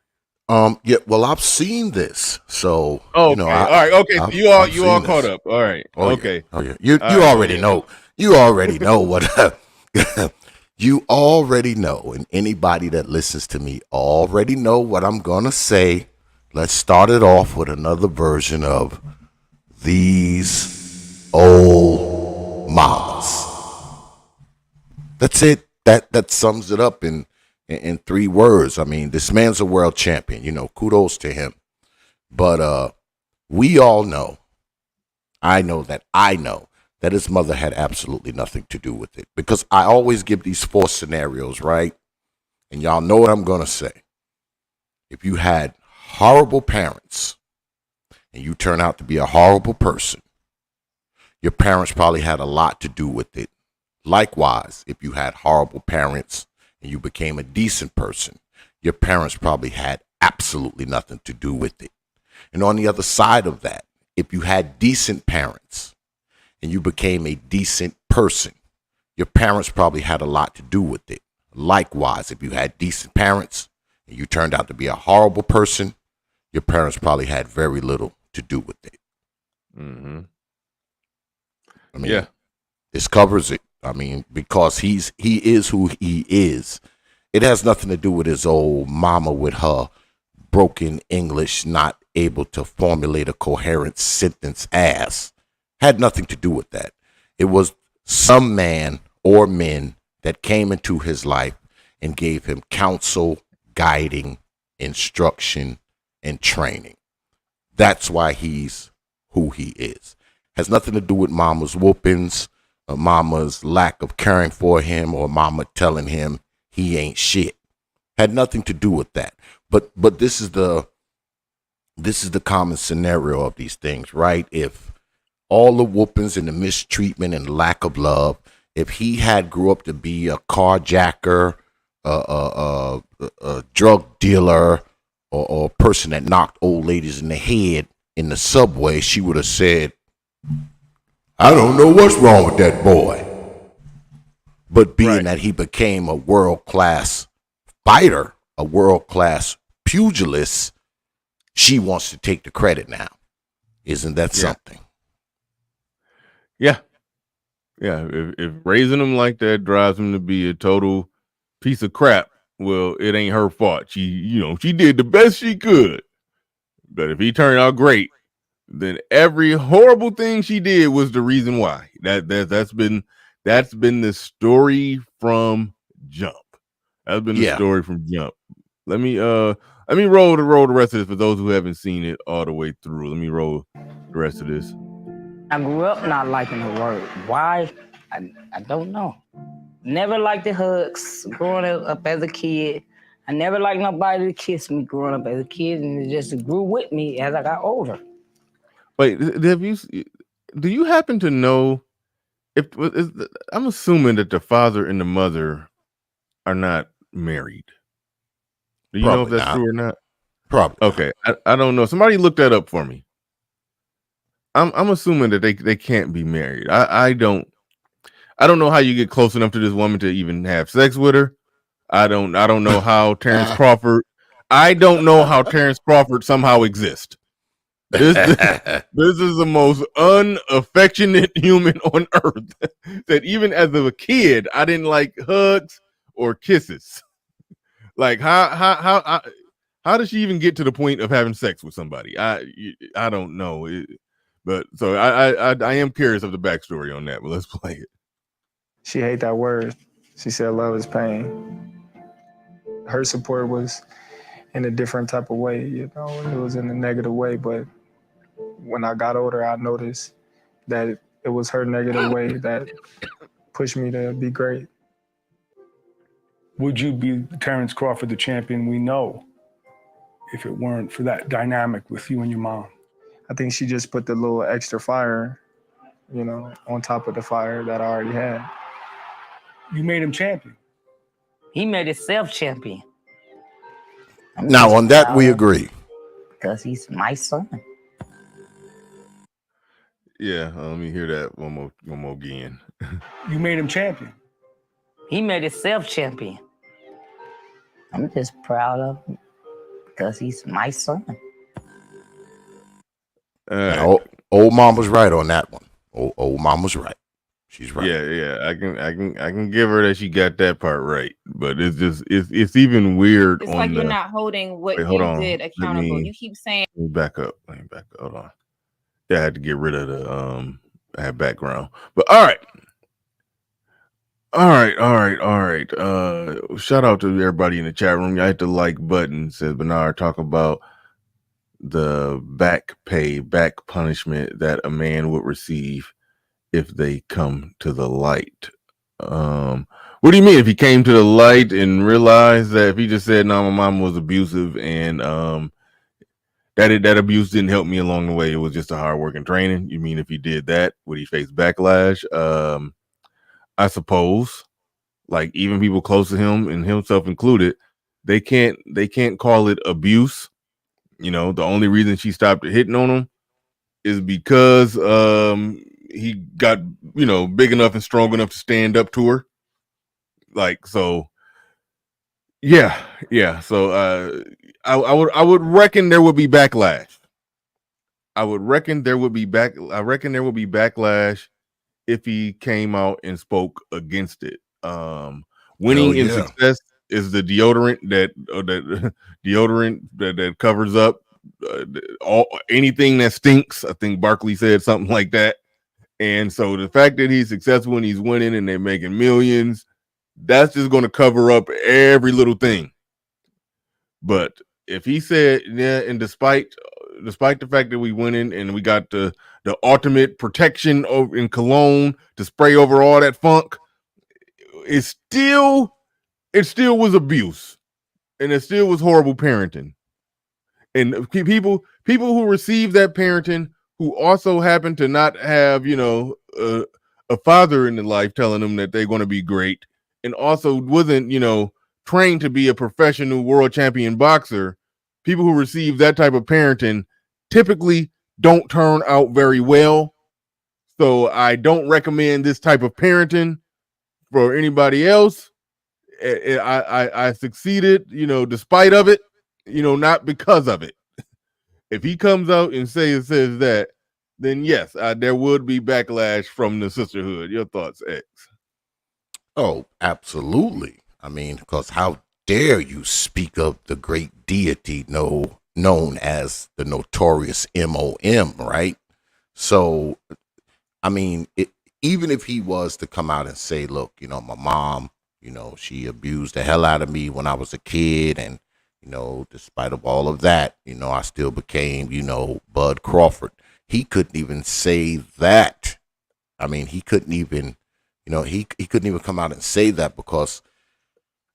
Yeah, well, I've seen this, so all right, okay. So you all caught up. All right, okay. Yeah. You already know. You already know what. You already know, and anybody that listens to me already know what I'm gonna say. Let's start it off with another version of These Old Mamas. That's it. That sums it up in 3 words. I mean, this man's a world champion. Kudos to him. But we all know, I know that his mother had absolutely nothing to do with it. Because I always give these 4 scenarios, right? And y'all know what I'm going to say. If you had horrible parents and you turn out to be a horrible person, your parents probably had a lot to do with it. Likewise, if you had horrible parents and you became a decent person, your parents probably had absolutely nothing to do with it. And on the other side of that, if you had decent parents and you became a decent person, your parents probably had a lot to do with it. Likewise, if you had decent parents and you turned out to be a horrible person, your parents probably had very little to do with it. Mm-hmm. I mean, yeah. This covers it. I mean, because he is who he is. It has nothing to do with his old mama with her broken English, not able to formulate a coherent sentence ass. Had nothing to do with that. It was some man or men that came into his life and gave him counsel, guiding, instruction, and training. That's why he's who he is. Has nothing to do with mama's whoopings, or mama's lack of caring for him, or mama telling him he ain't shit. Had nothing to do with that. But this is the common scenario of these things, right? If all the whoopings and the mistreatment and lack of love, if he had grew up to be a carjacker, a drug dealer, or a person that knocked old ladies in the head in the subway, she would have said, I don't know what's wrong with that boy. But being that he became a world-class fighter, a world-class pugilist, she wants to take the credit now. Isn't that something? Yeah. Yeah. If raising him like that drives him to be a total piece of crap, well, it ain't her fault. She did the best she could. But if he turned out great, then every horrible thing she did was the reason why. That's been the story from jump. That's been the story from jump. Let me roll the rest of this for those who haven't seen it all the way through. Let me roll the rest of this. I grew up not liking her word. Why? I don't know. Never liked the hugs growing up as a kid. I never liked nobody to kiss me growing up as a kid, and it just grew with me as I got older. Wait, do you happen to know I'm assuming that the father and the mother are not married? Do you know if that's true or not? Probably. Okay, I don't know. Somebody look that up for me. I'm assuming that they can't be married. I don't know how you get close enough to this woman to even have sex with her. I don't know how Terence Crawford. I don't know how Terence Crawford somehow exists. This is the most unaffectionate human on earth. That even as a kid, I didn't like hugs or kisses. Like how does she even get to the point of having sex with somebody? I don't know. But so I am curious of the backstory on that. But let's play it. She hate that word. She said love is pain. Her support was in a different type of way, it was in a negative way. But when I got older, I noticed that it was her negative way that pushed me to be great. Would you be Terence Crawford, the champion we know, if it weren't for that dynamic with you and your mom? I think she just put the little extra fire, on top of the fire that I already had. You made him champion. He made himself champion. Now, on that, we agree. Because he's my son. Yeah, let me hear that one more again. You made him champion. He made himself champion. I'm just proud of him because he's my son. Old mom was right on that one. Old mom was right. She's right. Yeah. I can give her that she got that part right, but it's even weird. It's like you're not holding what you did accountable. You keep saying. Let me back up. Hold on. Yeah, I had to get rid of the I had background. But all right. Shout out to everybody in the chat room. I hit the like button. Says Bernard, talk about the back punishment that a man would receive if they come to the light. What do you mean if he came to the light and realized that if he just said, no, my mom was abusive and that abuse didn't help me along the way, it was just a hard work and training? You mean if he did that, would he face backlash? I suppose, like even people close to him and himself included, they can't call it abuse. The only reason she stopped hitting on him is because he got big enough and strong enough to stand up to her. Like, so yeah. So I would reckon there would be backlash. I reckon there would be backlash if he came out and spoke against it. Winning in success is the deodorant that covers up anything that stinks. I think Barkley said something like that. And so the fact that he's successful and he's winning and they're making millions, that's just going to cover up every little thing. But if he said, yeah, and despite despite the fact that we went in and we got the ultimate protection in cologne to spray over all that funk, it still was abuse, and it still was horrible parenting. And people who receive that parenting, who also happen to not have, a father in their life telling them that they're going to be great, and also wasn't, trained to be a professional world champion boxer, people who receive that type of parenting typically don't turn out very well. So I don't recommend this type of parenting for anybody else. I succeeded, despite of it, not because of it. If he comes out and says that, then yes, there would be backlash from the sisterhood. Your thoughts, X? Oh, absolutely. I mean, because how dare you speak of the great deity known as the Notorious MOM, right? So, I mean, even if he was to come out and say, look, my mom, she abused the hell out of me when I was a kid, and, despite of all of that, I still became, Bud Crawford. He couldn't even say that. I mean, he couldn't even, he couldn't even come out and say that, because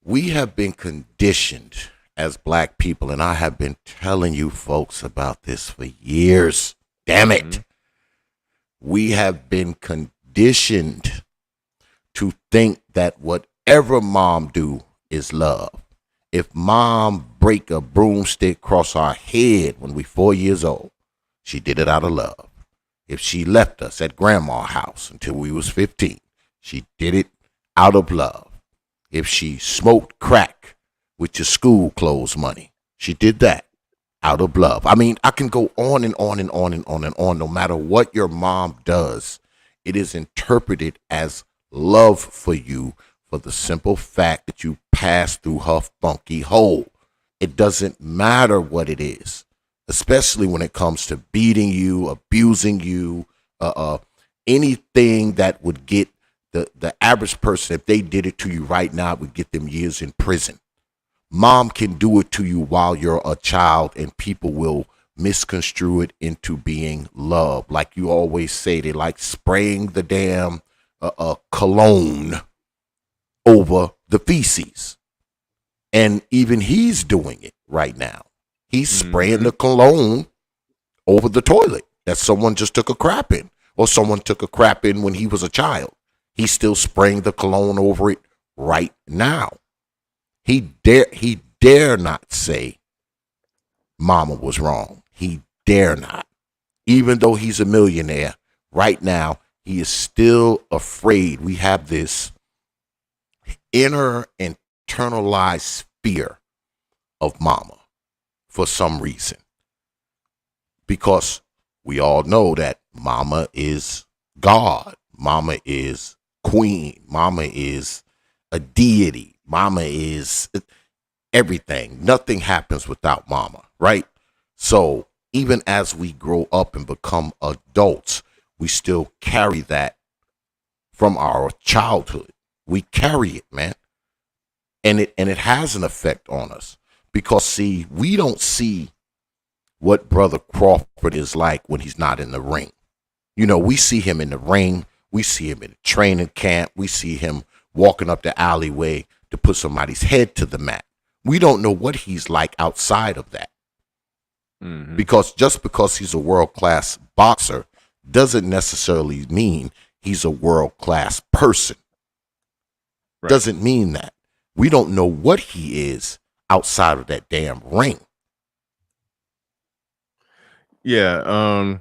we have been conditioned as Black people, and I have been telling you folks about this for years. Damn it. Mm-hmm. We have been conditioned to think that whatever mom do is love. If mom break a broomstick across our head when we 4 years old, she did it out of love. If she left us at grandma's house until we was 15, she did it out of love. If she smoked crack with your school clothes money, she did that out of love. I mean, I can go on and on and on and on and on. No matter what your mom does, it is interpreted as love for you, for the simple fact that you passed through her funky hole. It doesn't matter what it is, especially when it comes to beating you, abusing you, anything that would get the average person, if they did it to you right now, would get them years in prison. Mom can do it to you while you're a child, and people will misconstrue it into being love. Like you always say, they like spraying the damn cologne over the feces. And even he's doing it right now. He's spraying the cologne over the toilet that someone just took a crap in, or someone took a crap in when he was a child. He's still spraying the cologne over it right now. He dare not say mama was wrong. He dare not. Even though he's a millionaire right now, he is still afraid. We have this inner internalized fear of mama for some reason. Because we all know that mama is God. Mama is queen. Mama is a deity. Mama is everything. Nothing happens without mama, right? So even as we grow up and become adults, we still carry that from our childhood. We carry it, man. And it has an effect on us, because see, we don't see what Brother Crawford is like when he's not in the ring. We see him in the ring. We see him in a training camp. We see him walking up the alleyway to put somebody's head to the mat. We don't know what he's like outside of that. Mm-hmm. Because just because he's a world-class boxer doesn't necessarily mean he's a world-class person. Right. Doesn't mean that. We don't know what he is outside of that damn ring. Yeah.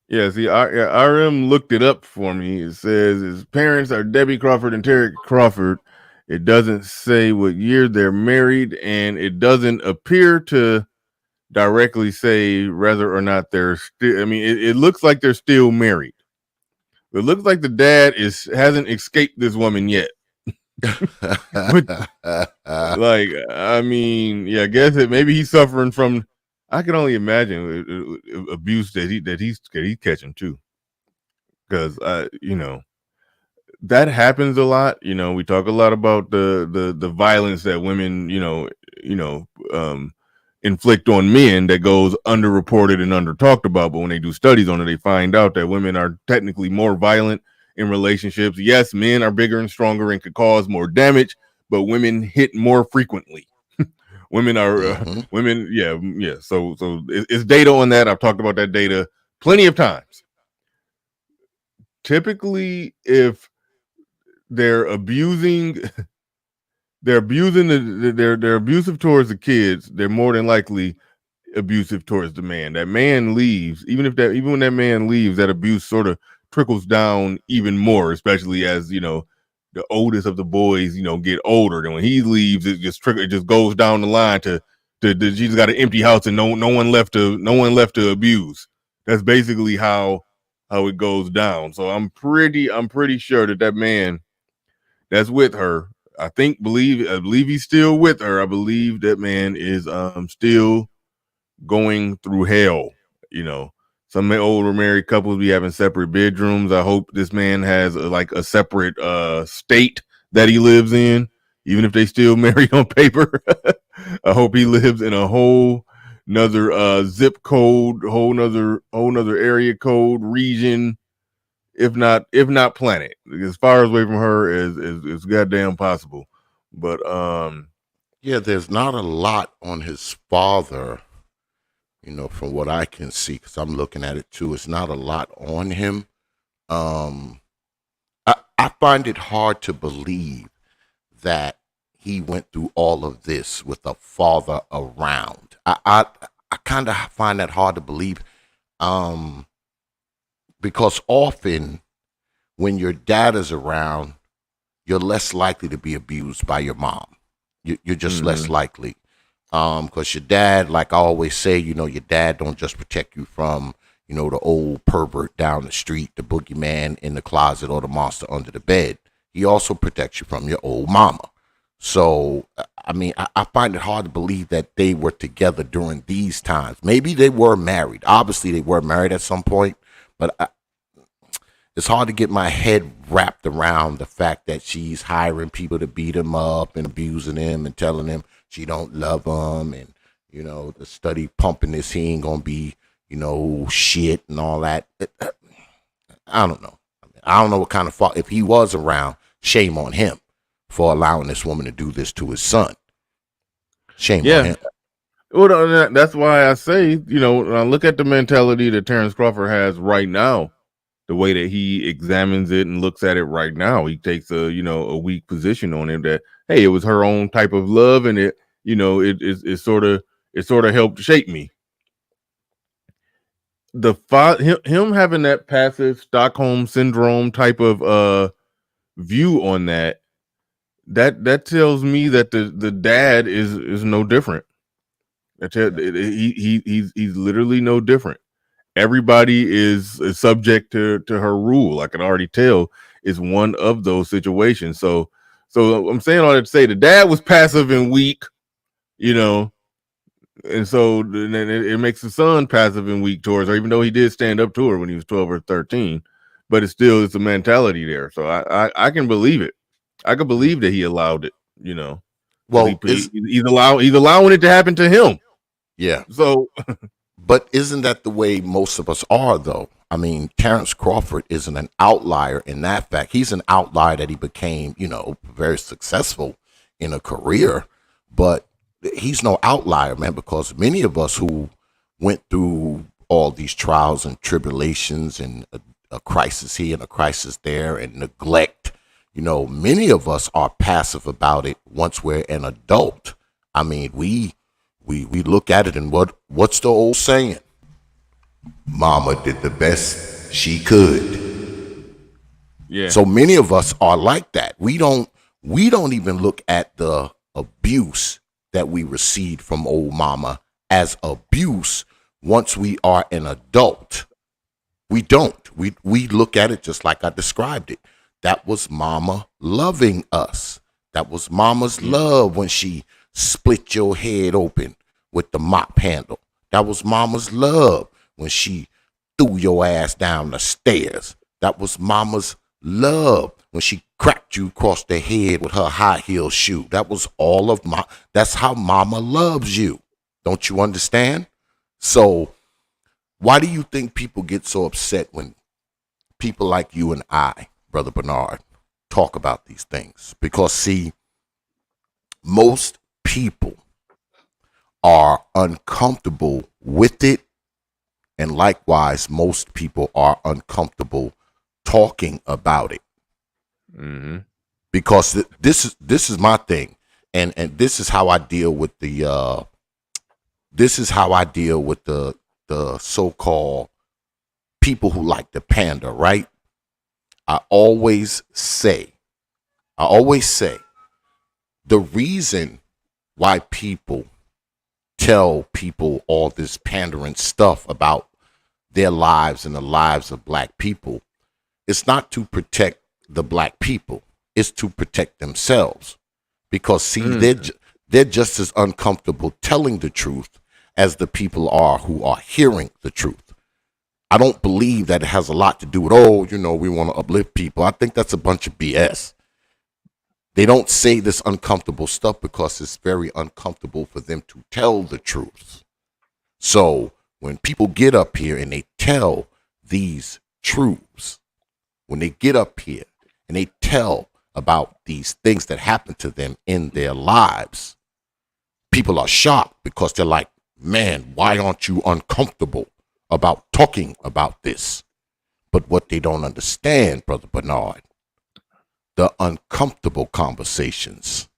See, RM looked it up for me. It says his parents are Debbie Crawford and Terry Crawford. It doesn't say what year they're married, and it doesn't appear to directly say whether or not they're still. I mean, it looks like they're still married. It looks like the dad hasn't escaped this woman yet. I mean, yeah, I guess maybe he's suffering from. I can only imagine abuse that he's catching too, because that happens a lot. We talk a lot about the violence that women inflict on men that goes underreported and under talked about. But when they do studies on it, they find out that women are technically more violent in relationships. Yes, men are bigger and stronger and could cause more damage, but women hit more frequently. Women are women. Yeah. So it's data on that. I've talked about that data plenty of times. Typically, if they're abusing, they're abusive towards the kids, they're more than likely abusive towards the man. That man leaves, even when that man leaves, that abuse sort of trickles down even more, especially as the oldest of the boys get older. Then when he leaves, it just goes down the line to she's got an empty house and no one left to abuse. That's basically how it goes down. So I'm pretty sure that man that's with her, I believe he's still with her. I believe that man is still going through hell. Some older married couples be having separate bedrooms. I hope this man has a separate state that he lives in, even if they still married on paper. I hope he lives in a whole nother zip code, whole nother area code, region, if not planet, as far away from her as goddamn possible. But yeah, there's not a lot on his father, from what I can see, because I'm looking at it too. It's not a lot on him. I find it hard to believe that he went through all of this with a father around. I kind of find that hard to believe, because often when your dad is around, you're less likely to be abused by your mom. You're just less likely. Because your dad, like I always say, your dad don't just protect you from, the old pervert down the street, the boogeyman in the closet, or the monster under the bed. He also protects you from your old mama. So, I mean, I find it hard to believe that they were together during these times. Maybe they were married. Obviously, they were married at some point, but it's hard to get my head wrapped around the fact that she's hiring people to beat him up and abusing him and telling him she don't love him, and the study pumping this, he ain't gonna be shit and all that. I don't know. I don't know what kind of fault. If he was around, shame on him for allowing this woman to do this to his son. Shame on him. Well, that's why I say, when I look at the mentality that Terence Crawford has right now, the way that he examines it and looks at it right now, he takes a weak position on him that, hey, it was her own type of love, and it sort of helped shape me. Him having that passive Stockholm syndrome type of view on that tells me that the dad is no different. He's literally no different. Everybody is subject to her rule. I can already tell it's one of those situations. So I'm saying all that to say the dad was passive and weak, and so then it makes the son passive and weak towards her, even though he did stand up to her when he was 12 or 13. But it's a mentality there. So I can believe it. I can believe that he allowed it. Well, he's allowing it to happen to him. Yeah. So. But isn't that the way most of us are, though? I mean, Terence Crawford isn't an outlier in that fact. He's an outlier that he became, very successful in a career. But he's no outlier, man, because many of us who went through all these trials and tribulations and a crisis here and a crisis there and neglect, many of us are passive about it once we're an adult. I mean, we look at it and what's the old saying? Mama did the best she could. Yeah. So many of us are like that. We don't even look at the abuse that we received from old mama as abuse once we are an adult. We don't. We look at it just like I described it. That was mama loving us. That was mama's love when she split your head open with the mop handle. That was mama's love when she threw your ass down the stairs. That was mama's love when she cracked you across the head with her high heel shoe. That was all of that's how mama loves you. Don't you understand? So why do you think people get so upset when people like you and I, Brother Bernard, talk about these things? Because, see, most people are uncomfortable with it, and likewise, most people are uncomfortable talking about it. Mm-hmm. Because this is my thing, and this is how I deal with the so-called people who like to pander, right? I always say the reason why people tell people all this pandering stuff about their lives and the lives of black people, it's not to protect the black people, it's to protect themselves. Because, see, they're just as uncomfortable telling the truth as the people are who are hearing the truth. I don't believe that it has a lot to do with, we want to uplift people. I think that's a bunch of BS. They don't say this uncomfortable stuff because it's very uncomfortable for them to tell the truth. So when people get up here and they tell these truths, when they get up here and they tell about these things that happen to them in their lives, people are shocked because they're like, man, why aren't you uncomfortable about talking about this? But what they don't understand, Brother Bernard, the uncomfortable conversations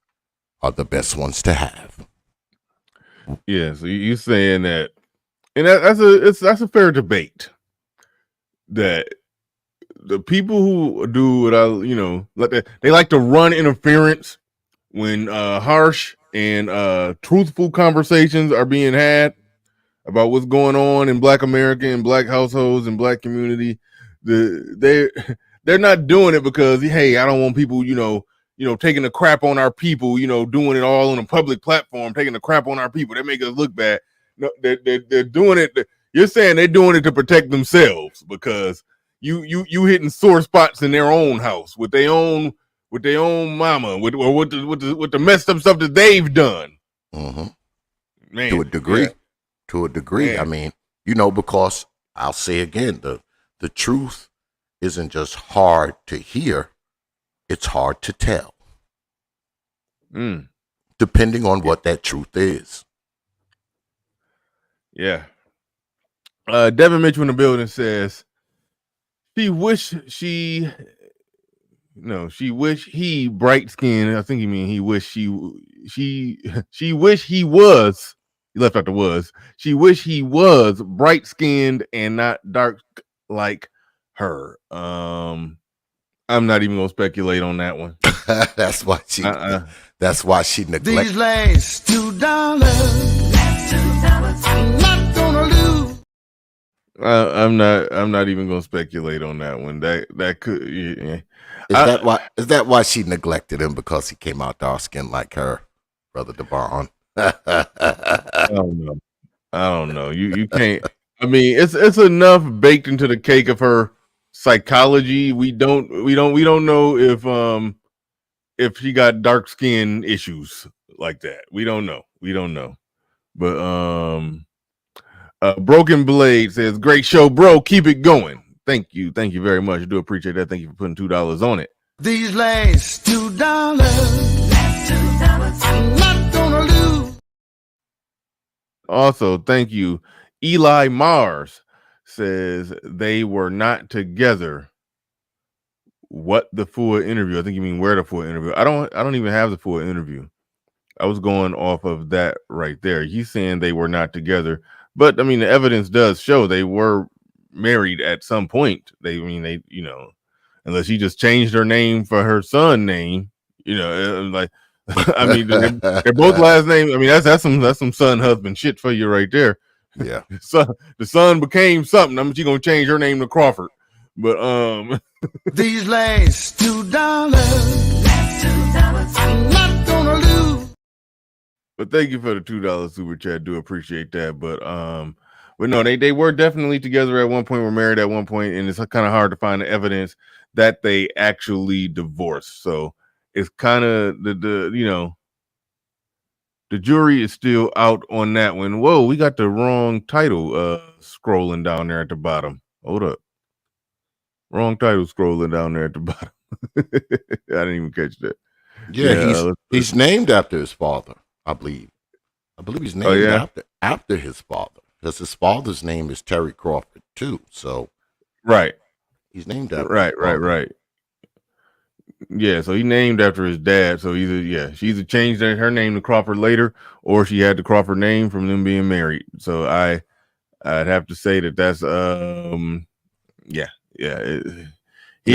are the best ones to have. Yeah, so you saying that, and that's a fair debate. That the people who do what they like to run interference when harsh and truthful conversations are being had about what's going on in Black America and Black households and Black community. They're not doing it because, hey, I don't want people taking the crap on our people, doing it all on a public platform, taking the crap on our people. They make us look bad. No, they're doing it. You're saying they're doing it to protect themselves because you hitting sore spots in their own house with their own mama, with the messed up stuff that they've done. Mm-hmm. Man, to a degree. Yeah. To a degree. Man. I mean, because I'll say again, the truth isn't just hard to hear, it's hard to tell. Depending on what that truth is. Yeah. Devin Mitchell in the building says she wish he bright skinned. I think he mean he wish she wish he was. He left out the was. She wish he was bright skinned and not dark like her. I'm not even gonna speculate on that one. That's why she neglected. These last $2, I'm not gonna lose. I'm not even gonna speculate on that one. That could. Yeah. Is that why she neglected him, because he came out dark skinned like her, Brother Devon? I don't know. You can't. I mean, it's enough baked into the cake of her psychology. We don't know if she got dark skin issues like that. We don't know. But Broken Blade says, great show, bro. Keep it going. Thank you very much. I do appreciate that. Thank you for putting $2 on it. These last $2, I'm not gonna lose. Also, thank you. Eli Mars says they were not together. What the full interview? I think you mean where the full interview. I don't even have the full interview. I was going off of that right there. He's saying they were not together, but I mean the evidence does show they were married at some point. Unless she just changed her name for her son name, like I mean they're both last names. I mean that's some son husband shit for you right there. Yeah. So the son became something. I mean she's gonna change her name to Crawford. But these last $2, I'm not gonna lose. But thank you for the $2 super chat. Do appreciate that. But no, they were definitely together at one point, were married at one point, and it's kind of hard to find the evidence that they actually divorced. So it's kind of the the jury is still out on that one. Whoa, we got the wrong title scrolling down there at the bottom. Hold up. Wrong title scrolling down there at the bottom. I didn't even catch that. Yeah, he's named after his father, I believe. I believe he's named after his father, because his father's name is Terry Crawford too. So, right, he's named after right. Yeah, so he named after his dad. So she either changed her name to Crawford later, or she had the Crawford name from them being married. So I'd have to say that's He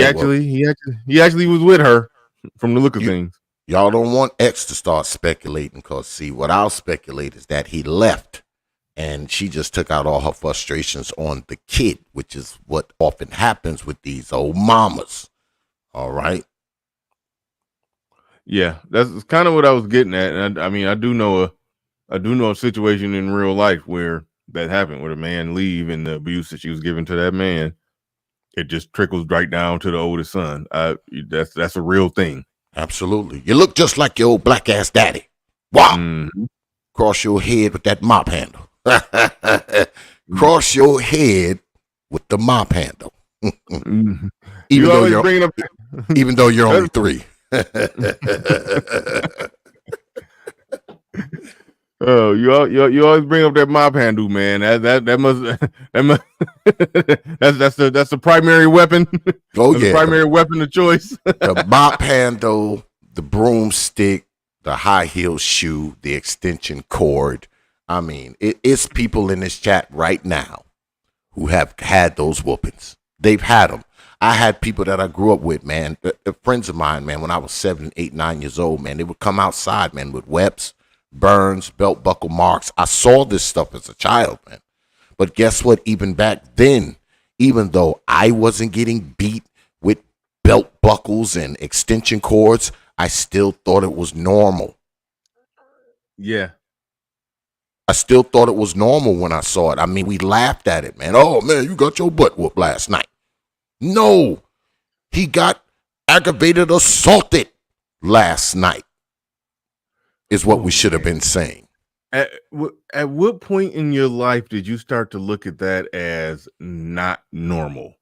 actually was with her from the look of things. Y'all don't want X to start speculating, because see, what I'll speculate is that he left and she just took out all her frustrations on the kid, which is what often happens with these old mamas. All right. Yeah, that's kind of what I was getting at. And I do know a situation in real life where that happened, where the man leave and the abuse that she was giving to that man, it just trickles right down to the oldest son. That's a real thing. Absolutely. You look just like your old black ass daddy. Wow. Mm-hmm. Cross your head with that mop handle. Cross your head with the mop handle. Mm-hmm. Even though you're only 3. Oh, you always bring up that mop handle, man. That's the primary weapon. Oh, the primary weapon of choice. The mop handle, the broomstick, the high heel shoe, the extension cord. I mean, it's people in this chat right now who have had those whoopings. They've had them. I had people that I grew up with, man, friends of mine, man, when I was 7, 8, 9 years old, man, they would come outside, man, with webs, burns, belt buckle marks. I saw this stuff as a child, man. But guess what? Even back then, even though I wasn't getting beat with belt buckles and extension cords, I still thought it was normal. Yeah. I still thought it was normal when I saw it. I mean, we laughed at it, man. Oh, man, you got your butt whooped last night. No, he got aggravated assaulted last night, is what we should have been saying. At what point in your life did you start to look at that as not normal?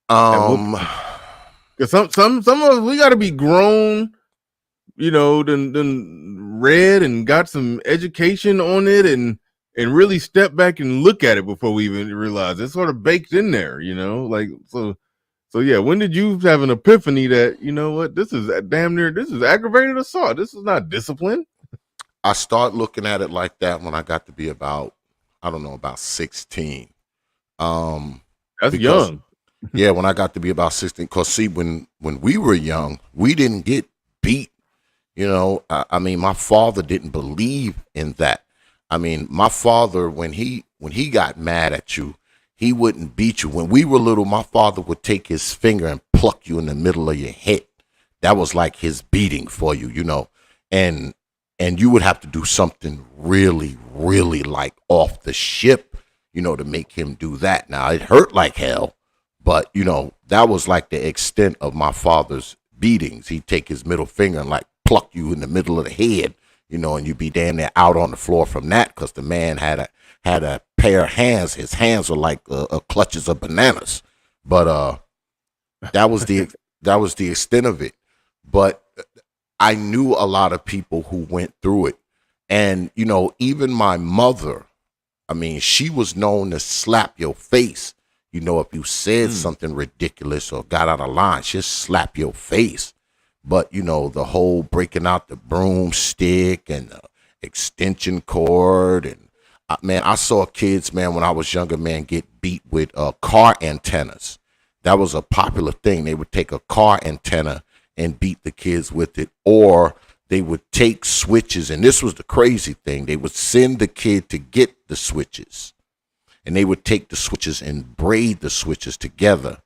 Because some of us, we got to be grown, then read and got some education on it, and really step back and look at it before we even realize it's sort of baked in there, So yeah, when did you have an epiphany that, you know what, this is aggravated assault. This is not discipline. I start looking at it like that when I got to be about 16. That's young. Yeah, when I got to be about 16, because see, when we were young, we didn't get beat. I mean, my father didn't believe in that. I mean, my father, when he got mad at you, he wouldn't beat you. When we were little, my father would take his finger and pluck you in the middle of your head. That was like his beating for you, and you would have to do something really, really like off the ship, to make him do that. Now, it hurt like hell, but, that was like the extent of my father's beatings. He'd take his middle finger and like pluck you in the middle of the head, and you'd be damn near out on the floor from that, because the man had a pair of hands. His hands were like clutches of bananas. But that was the extent of it. But I knew a lot of people who went through it. And, even my mother, I mean, she was known to slap your face. If you said something ridiculous or got out of line, she'd slap your face. But, the whole breaking out the broomstick and the extension cord, and man, I saw kids, man, when I was younger, man, get beat with car antennas. That was a popular thing. They would take a car antenna and beat the kids with it, or they would take switches, and this was the crazy thing. They would send the kid to get the switches, and they would take the switches and braid the switches together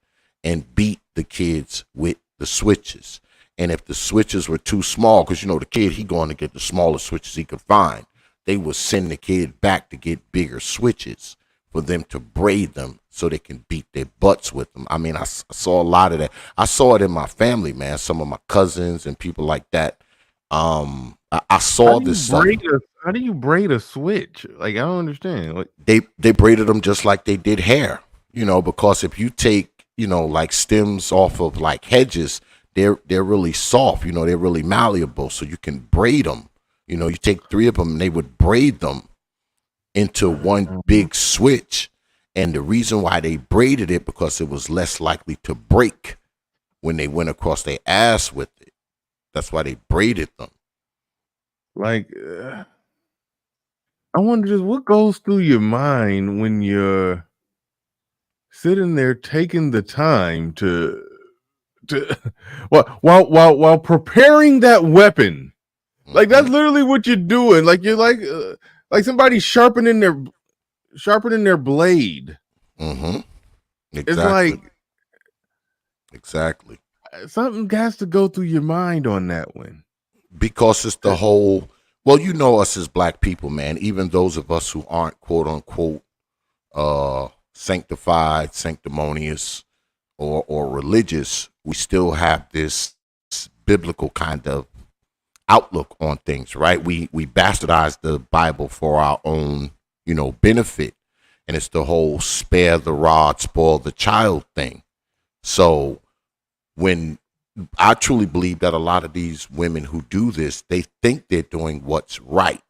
and beat the kids with the switches. And if the switches were too small, because, the kid, he going to get the smallest switches he could find, they would send the kid back to get bigger switches for them to braid them so they can beat their butts with them. I mean, I saw a lot of that. I saw it in my family, man. Some of my cousins and people like that. I saw this stuff. How do you braid a switch? Like, I don't understand. Like, They braided them just like they did hair, because if you take, like stems off of like hedges, they're really soft, they're really malleable, so you can braid them. You take 3 of them and they would braid them into one big switch. And the reason why they braided it, because it was less likely to break when they went across their ass with it. That's why they braided them. Like, I wonder just what goes through your mind when you're sitting there taking the time to while preparing that weapon. Like, that's literally what you're doing. Like, you're like somebody sharpening their blade. Mm-hmm. Exactly. It's like exactly something has to go through your mind on that one, because it's the whole. Well, us as black people, man. Even those of us who aren't quote unquote sanctified, sanctimonious, or religious, we still have this biblical kind of outlook on things, right? We bastardize the Bible for our own, benefit, and it's the whole spare the rod, spoil the child thing. So when I truly believe that a lot of these women who do this, they think they're doing what's right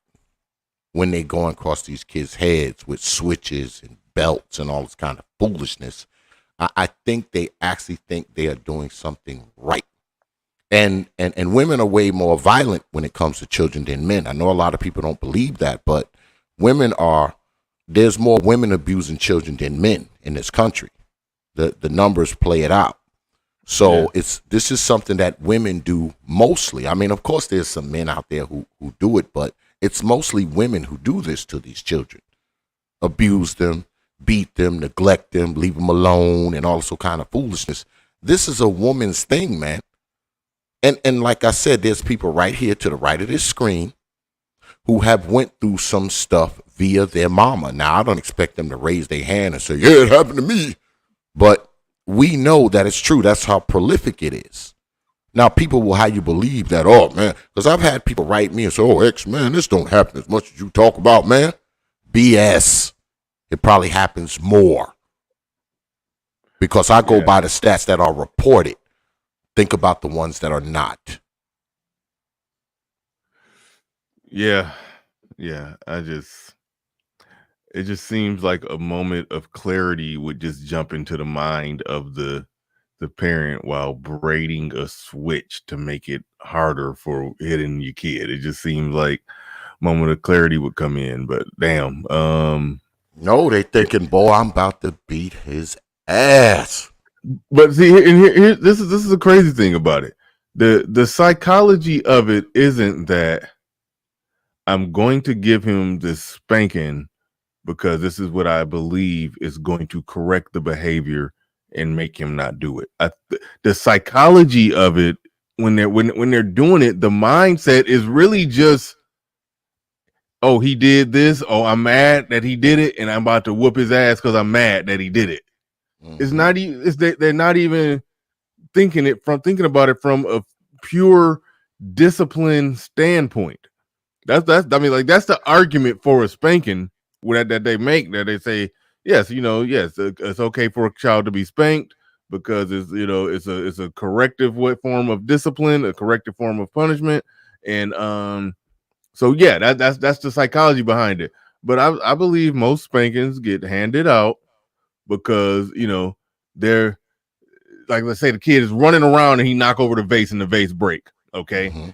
when they're going across these kids' heads with switches and belts and all this kind of foolishness. I think they actually think they are doing something right. And women are way more violent when it comes to children than men. I know a lot of people don't believe that, but there's more women abusing children than men in this country. The numbers play it out. So this is something that women do mostly. I mean, of course, there's some men out there who do it, but it's mostly women who do this to these children. Abuse them, beat them, neglect them, leave them alone, and all sorts kind of foolishness. This is a woman's thing, man. And like I said, there's people right here to the right of this screen who have went through some stuff via their mama. Now, I don't expect them to raise their hand and say, yeah, it happened to me. But we know that it's true. That's how prolific it is. Now, people will have you believe that, oh, man, because I've had people write me and say, oh, X, man, this don't happen as much as you talk about, man. BS. It probably happens more. Because I go by the stats that are reported. Think about the ones that are not. Yeah. It just seems like a moment of clarity would just jump into the mind of the parent while braiding a switch to make it harder for hitting your kid. It just seems like a moment of clarity would come in, but damn. No, they thinking, boy, I'm about to beat his ass. But see, and here this is a crazy thing about it. The psychology of it isn't that I'm going to give him this spanking because this is what I believe is going to correct the behavior and make him not do it. The psychology of it, when they're doing it, the mindset is really just, oh, he did this. Oh, I'm mad that he did it, and I'm about to whoop his ass because I'm mad that he did it. Mm-hmm. It's not even. They're not even thinking about it from a pure discipline standpoint. That's the argument for a spanking that they make. That they say, yes, it's okay for a child to be spanked because it's a corrective form of discipline, a corrective form of punishment, and so yeah, that's the psychology behind it. But I believe most spankings get handed out because they're like, let's say the kid is running around and he knock over the vase and the vase break. Okay, mm-hmm.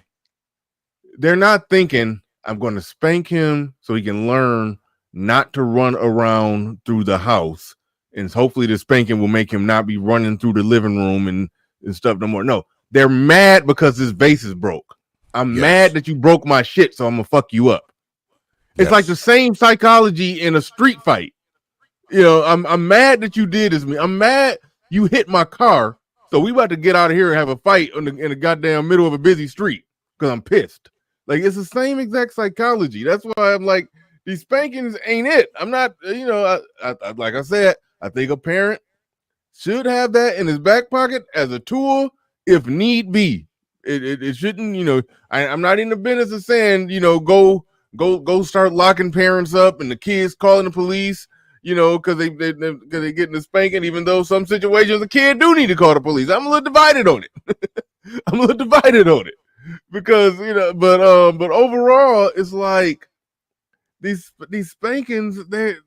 They're not thinking I'm going to spank him so he can learn not to run around through the house, and hopefully the spanking will make him not be running through the living room and stuff no more. No, they're mad because his vase is broke. I'm mad that you broke my shit, so I'm gonna fuck you up. It's like the same psychology in a street fight. I'm mad that you did this to me. I'm mad you hit my car, so we about to get out of here and have a fight in the goddamn middle of a busy street because I'm pissed. Like, it's the same exact psychology. That's why I'm like, these spankings ain't it. I'm not, I like I said, I think a parent should have that in his back pocket as a tool if need be. It shouldn't, I'm not in the business of saying, go go start locking parents up and the kids calling the police, you know, because they getting the spanking, even though some situations a kid do need to call the police. I'm a little divided on it. Because, you know, but overall it's like these spankings, they're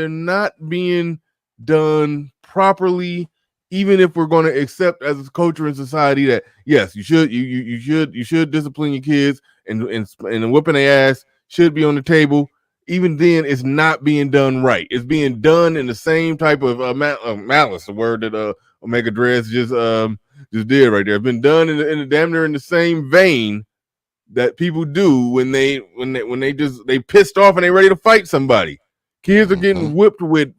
not being done properly, even if we're going to accept as a culture and society that yes, you should discipline your kids and whipping their ass should be on the table. Even then, it's not being done right. It's being done in the same type of malice, a word that Omega Dress just did right there. It's been done in the damn near in the same vein that people do when they pissed off and they ready to fight somebody. Kids are getting whipped with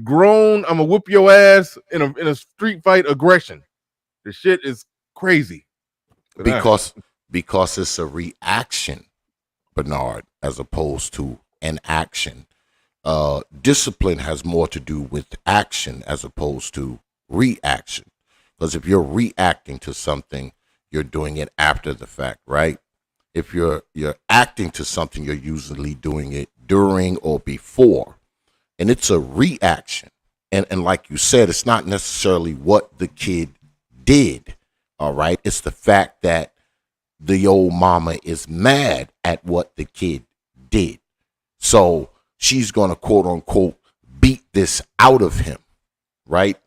grown, I'm gonna whip your ass in a street fight aggression. The shit is crazy. Because it's a reaction, Bernard, as opposed to an action. Discipline has more to do with action as opposed to reaction. Because if you're reacting to something, you're doing it after the fact, right? If you're acting to something, you're usually doing it during or before. And it's a reaction. And like you said, it's not necessarily what the kid did, all right? It's the fact that the old mama is mad at what the kid did. So she's going to, quote unquote, beat this out of him, right?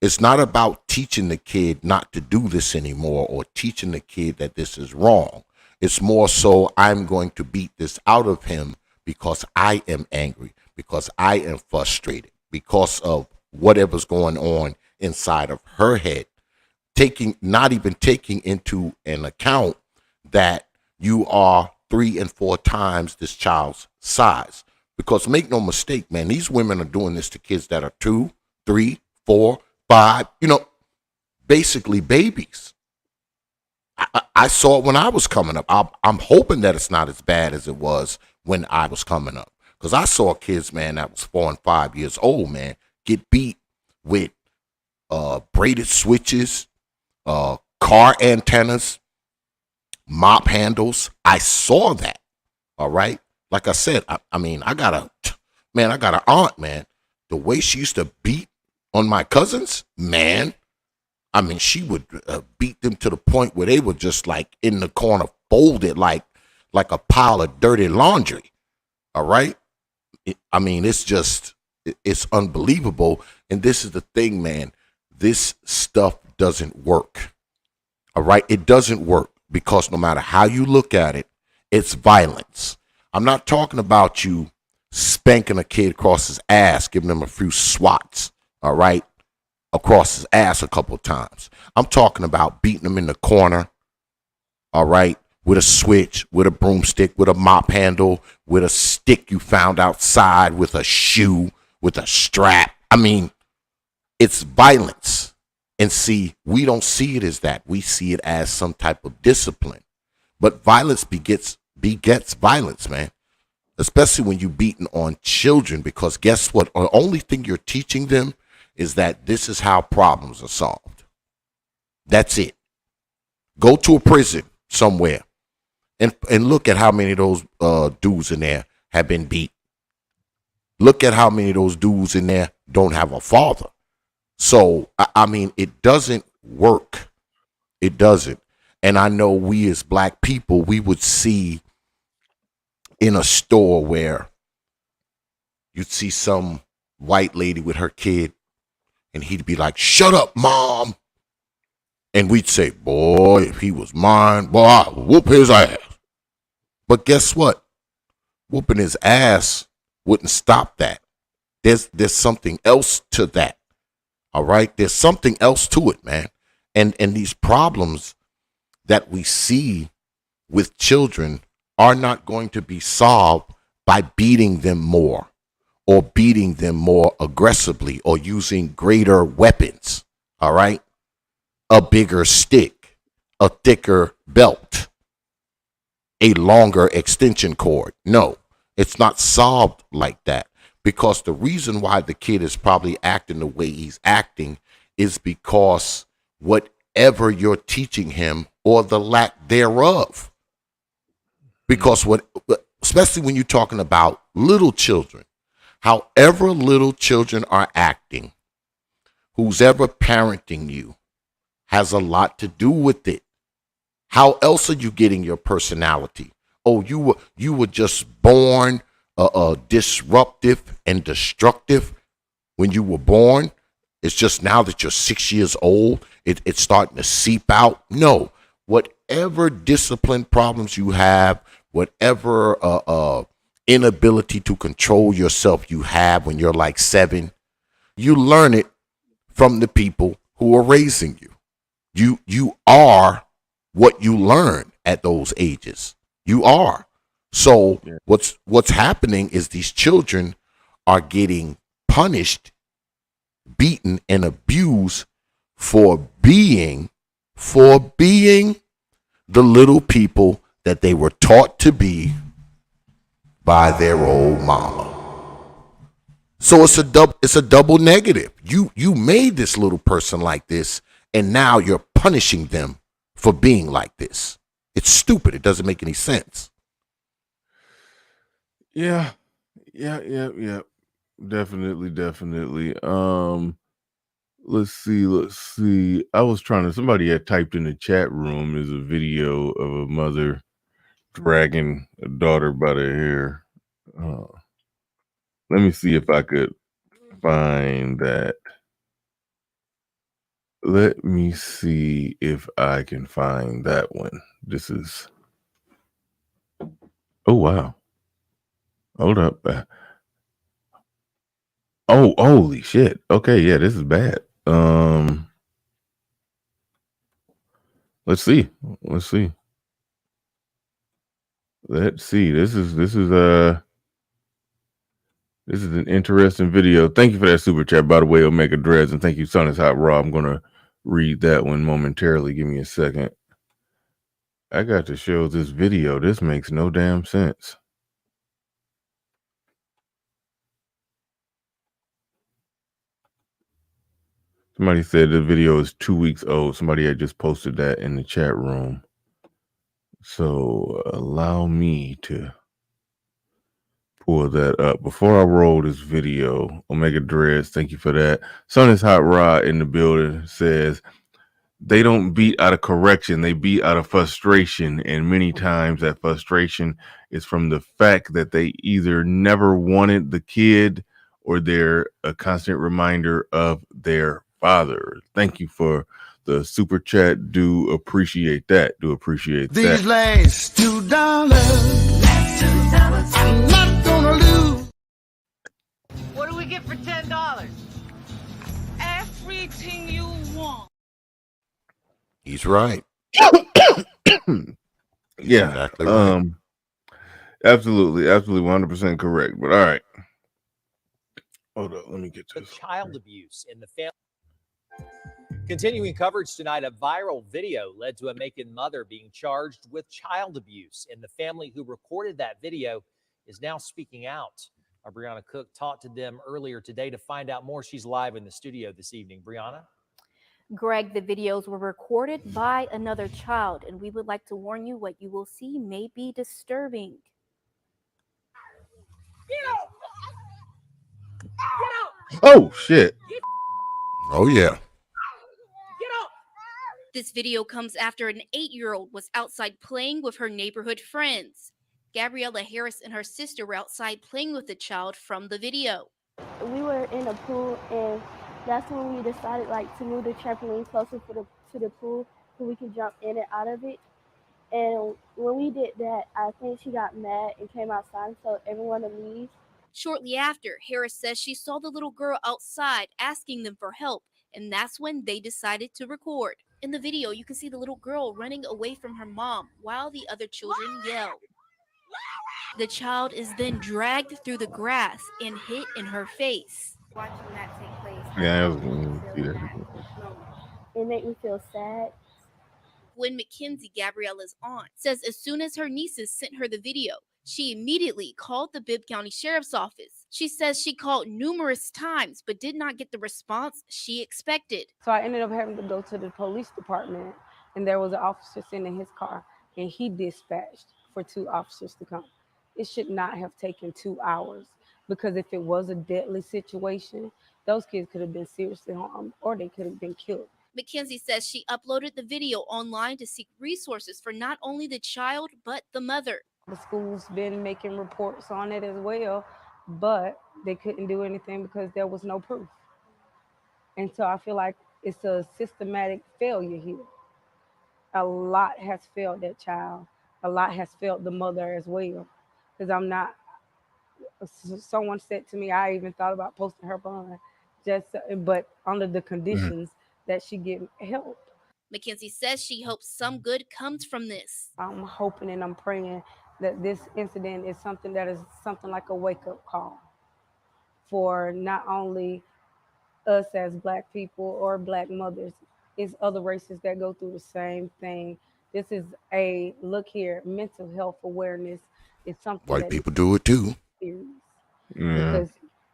It's not about teaching the kid not to do this anymore or teaching the kid that this is wrong. It's more so I'm going to beat this out of him because I am angry, because I am frustrated, because of whatever's going on inside of her head, not even taking into an account that you are 3 and 4 times this child's size. Because make no mistake, man, these women are doing this to kids that are 2, 3, 4, 5, you know, basically babies. I saw it when I was coming up. I'm hoping that it's not as bad as it was when I was coming up. Because I saw kids, man, that was 4 and 5 years old, man, get beat with braided switches, car antennas, mop handles. I saw that. All right. Like I said, I mean, I got an aunt, man. The way she used to beat on my cousins, man. I mean, she would beat them to the point where they were just like in the corner, folded like a pile of dirty laundry. All right. It's unbelievable. And this is the thing, man. This stuff doesn't work. All right. It doesn't work because no matter how you look at it, it's violence. I'm not talking about you spanking a kid across his ass, giving him a few swats. All right. Across his ass a couple of times. I'm talking about beating him in the corner. All right. With a switch, with a broomstick, with a mop handle, with a stick you found outside, with a shoe, with a strap. I mean, it's violence. And see, we don't see it as that. We see it as some type of discipline. But violence begets violence, man. Especially when you're beating on children, because guess what? The only thing you're teaching them is that this is how problems are solved. That's it. Go to a prison somewhere and look at how many of those dudes in there have been beat. Look at how many of those dudes in there don't have a father. So, I mean, it doesn't work. It doesn't. And I know we as black people, we would see in a store where you'd see some white lady with her kid, and he'd be like, "Shut up, mom." And we'd say, "Boy, if he was mine, boy, I'd whoop his ass." But guess what? Whooping his ass wouldn't stop that. There's something else to that. All right? There's something else to it, man. And these problems that we see with children are not going to be solved by beating them more, or beating them more aggressively, or using greater weapons, all right? A bigger stick, a thicker belt, a longer extension cord. No, it's not solved like that, because the reason why the kid is probably acting the way he's acting is because whatever you're teaching him, or the lack thereof. Because especially when you're talking about little children, however little children are acting, who's ever parenting you has a lot to do with it. How else are you getting your personality? Oh, you were just born disruptive and destructive when you were born. It's just now that you're 6 years old, it's starting to seep out. No, whatever discipline problems you have, whatever inability to control yourself you have when you're like 7, you learn it from the people who are raising you. You are what you learn at those ages. You are. So what's happening is these children are getting punished, beaten, and abused for being the little people that they were taught to be by their old mama. So it's a double negative. You made this little person like this, and now you're punishing them for being like this. It's stupid. It doesn't make any sense. Yeah. Definitely. Let's see. I was somebody had typed in the chat room, there's a video of a mother dragging a daughter by the hair. Let me see if I could find that. Let me see if I can find that one. This is... Oh, wow. Hold up. Oh, holy shit. Okay, yeah, this is bad. Let's see. This is an interesting video. Thank you for that super chat, by the way, Omega Dreads, and thank you, Son is Hot Raw. I'm gonna read that one momentarily. Give me a second. I got to show this video. This makes no damn sense. Somebody said the video is 2 weeks old. Somebody had just posted that in the chat room. So allow me to pull that up. Before I roll this video, Omega Dreads, thank you for that. Son is Hot Rod in the building says, they don't beat out of correction, they beat out of frustration. And many times that frustration is from the fact that they either never wanted the kid or they're a constant reminder of their father. Thank you for the super chat. Do appreciate that. These last $2, I'm not gonna lose. What do we get for $10? Everything you want. He's right. Yeah, exactly right. Absolutely 100% correct. But all right, hold up, let me get to this. Child abuse in the family. Continuing coverage tonight, a viral video led to a Macon mother being charged with child abuse, and the family who recorded that video is now speaking out. Our Brianna Cook talked to them earlier today to find out more. She's live in the studio this evening. Brianna? Greg, the videos were recorded by another child, and we would like to warn you what you will see may be disturbing. Get out! Oh, shit. Oh, yeah. This video comes after an 8-year-old was outside playing with her neighborhood friends. Gabriella Harris and her sister were outside playing with the child from the video. We were in a pool, and that's when we decided to move the trampoline closer to the pool so we could jump in and out of it. And when we did that, I think she got mad and came outside and told everyone to leave. Shortly after, Harris says she saw the little girl outside asking them for help, and that's when they decided to record. In the video, you can see the little girl running away from her mom while the other children yell. The child is then dragged through the grass and hit in her face. Watching that take place, Yeah, I was going to see that. it made me feel sad. When McKenzie, Gabriella's aunt, says as soon as her nieces sent her the video, she immediately called the Bibb County Sheriff's Office. She says she called numerous times but did not get the response she expected. So I ended up having to go to the police department, and there was an officer sitting in his car, and he dispatched for 2 officers to come. It should not have taken 2 hours, because if it was a deadly situation, those kids could have been seriously harmed or they could have been killed. Mackenzie says she uploaded the video online to seek resources for not only the child, but the mother. The school's been making reports on it as well, but they couldn't do anything because there was no proof. And so I feel like it's a systematic failure here. A lot has failed that child. A lot has failed the mother as well. Because someone said to me, I even thought about posting her bond, but under the conditions that she get help. Mackenzie says she hopes some good comes from this. I'm hoping and I'm praying that this incident is something that is something like a wake-up call for not only us as Black people or Black mothers, it's other races that go through the same thing. This is a, look here, mental health awareness is something white people do it too. Because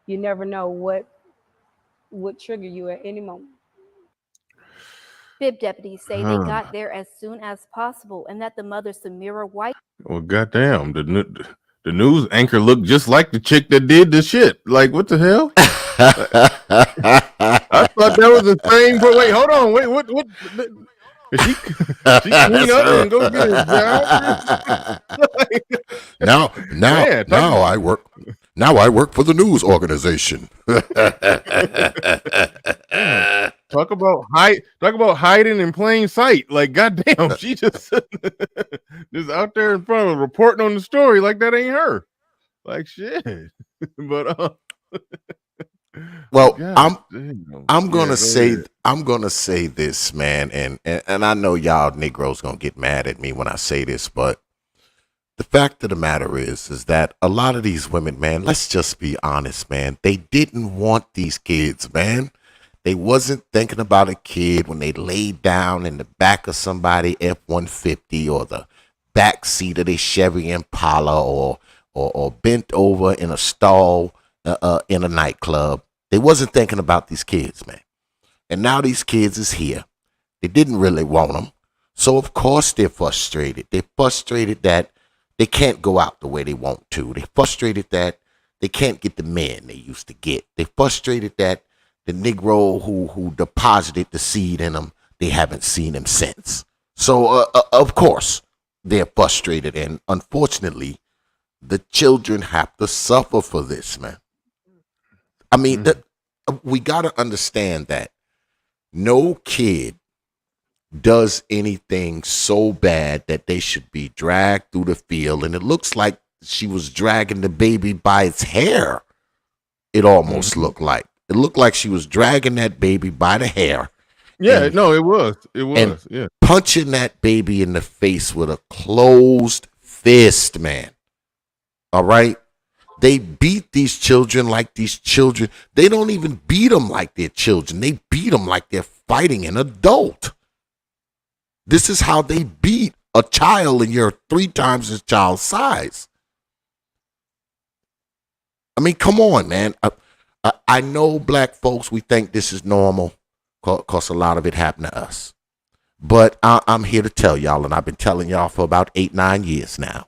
you never know what would trigger you at any moment. Bib deputies say they got there as soon as possible and that the mother, Samira White. Well, goddamn, the news anchor looked just like the chick that did the shit. Like, what the hell? I thought that was the same. But wait, hold on. Wait, what? She clean up and go get her job. Now I work. Now I work for the news organization. Talk about hiding in plain sight. Like, goddamn, she just out there in front of reporting on the story like that ain't her. Like, shit. But well, God, I'm gonna say this, man, and I know y'all Negroes gonna get mad at me when I say this, but the fact of the matter is that a lot of these women, man, let's just be honest, man, they didn't want these kids, man. They wasn't thinking about a kid when they laid down in the back of somebody F-150 or the back seat of their Chevy Impala or bent over in a stall in a nightclub. They wasn't thinking about these kids, man. And now these kids is here. They didn't really want them. So, of course, they're frustrated. They're frustrated that they can't go out the way they want to. They're frustrated that they can't get the men they used to get. They're frustrated that the Negro who deposited the seed in them, they haven't seen him since. So, of course, they're frustrated. And unfortunately, the children have to suffer for this, man. I mean, we got to understand that no kid does anything so bad that they should be dragged through the field. And it looks like she was dragging the baby by its hair. It almost looked like. It looked like she was dragging that baby by the hair. Yeah, no, it was. It was. And yeah. Punching that baby in the face with a closed fist, man. All right? They beat these children like these children. They don't even beat them like they're children. They beat them like they're fighting an adult. This is how they beat a child, and you're 3 times his child's size. I mean, come on, man. I know Black folks, we think this is normal because a lot of it happened to us. But I'm here to tell y'all, and I've been telling y'all for about 8-9 years now,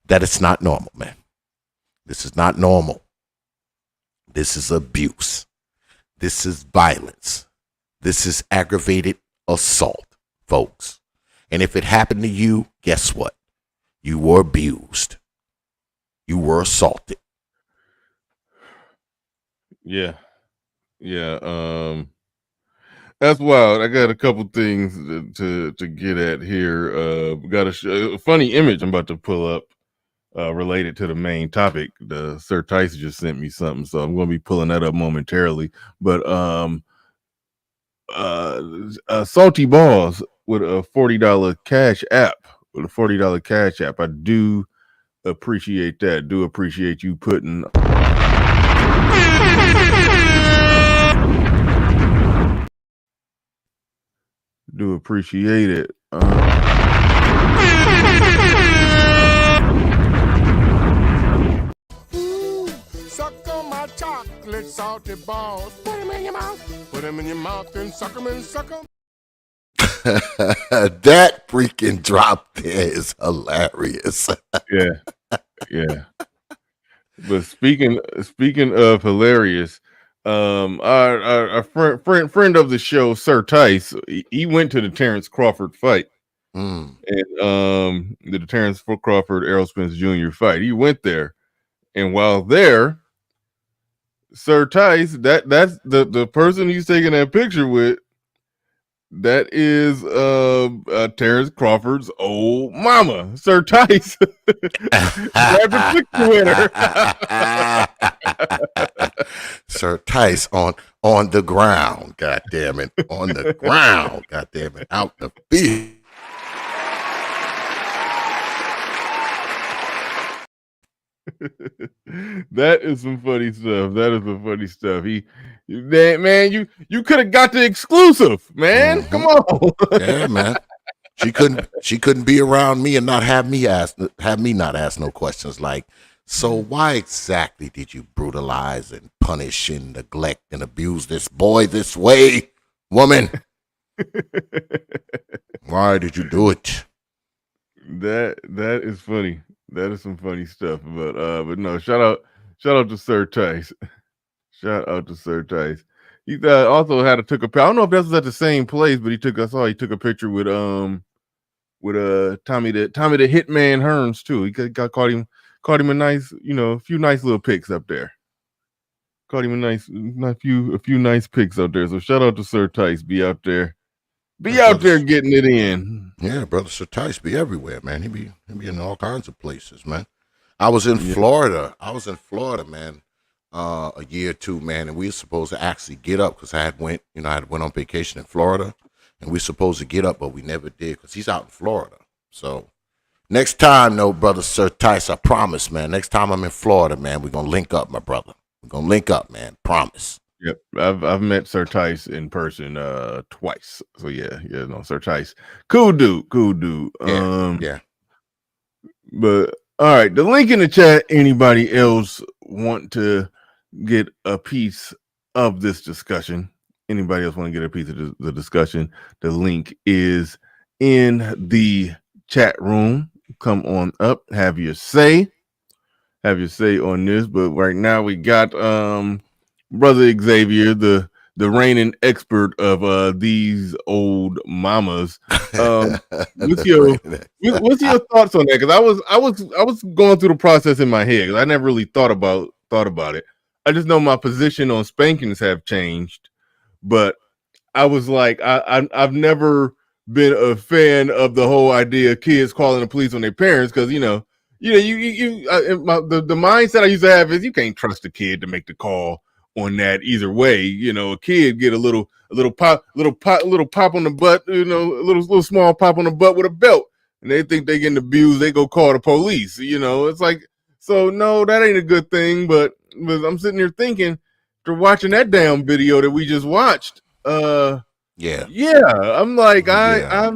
that it's not normal, man. This is not normal. This is abuse. This is violence. This is aggravated assault, folks. And if it happened to you, guess what? You were abused. You were assaulted. Yeah. Yeah. That's wild. I got a couple things to get at here. Got a funny image I'm about to pull up related to the main topic. The Sir Tyson just sent me something, so I'm going to be pulling that up momentarily. But Salty Balls with a $40 cash app. With a $40 cash app. I do appreciate that. Do appreciate you putting... Do appreciate it. Suck on my chocolate salty balls. Put them in your mouth. Put them in your mouth and suck them and suck them. That freaking drop there is hilarious. Yeah. But speaking of hilarious, our friend of the show, Sir Tice, he went to the Terence Crawford fight. And the Terence Crawford Errol Spence Jr. fight. He went there, and while there, Sir Tice, that's the person he's taking that picture with. That is Terence Crawford's old mama, Sir Tice. Grabbed a picture with her. Sir Tice on the ground, God damn it. On the ground, God damn it. Out the field. That is some funny stuff. You could have got the exclusive, man. Come on. Yeah, man. She couldn't be around me and not have me not ask no questions like, so why exactly did you brutalize and punish and neglect and abuse this boy this way, woman? Why did you do it? That is funny. That is some funny stuff. But no, shout out to Sir Tice. Shout out to Sir Tice. He also took a picture. I don't know if that was at the same place, but he took a picture with Tommy the Hitman Hearns too. He caught him a nice, a few nice little pics up there. Caught him a few nice pics up there. So shout out to Sir Tice. Be out there. Out there getting it in. Yeah, brother Sir Tice be everywhere, man. He be in all kinds of places, man. I was in Florida. Man, a year or two, man, and we were supposed to actually get up because I had went on vacation in Florida, and we were supposed to get up, but we never did because he's out in Florida. So next time, no, brother Sir Tice, I promise, man. Next time I'm in Florida, man, we're gonna link up, my brother. We're gonna link up, man. Promise. Yep, I've met Sir Tice in person twice. So no, Sir Tice, cool dude. Yeah. But all right, the link in the chat. Anybody else want to get a piece of this discussion? Anybody else want to get a piece of the discussion? The link is in the chat room. Come on up, have your say on this. But right now we got Brother Xavier, the reigning expert of these old mamas. What's your thoughts on that? Because I was going through the process in my head because I never really thought about it. I just know my position on spankings have changed, but I was like, I've never been a fan of the whole idea of kids calling the police on their parents because the mindset I used to have is you can't trust a kid to make the call on that either way. A kid get a little pop on the butt, a little small pop on the butt with a belt, and they think they getting abused. They go call the police. It's like, so no, that ain't a good thing. But I'm sitting here thinking, after watching that damn video that we just watched, I'm like, I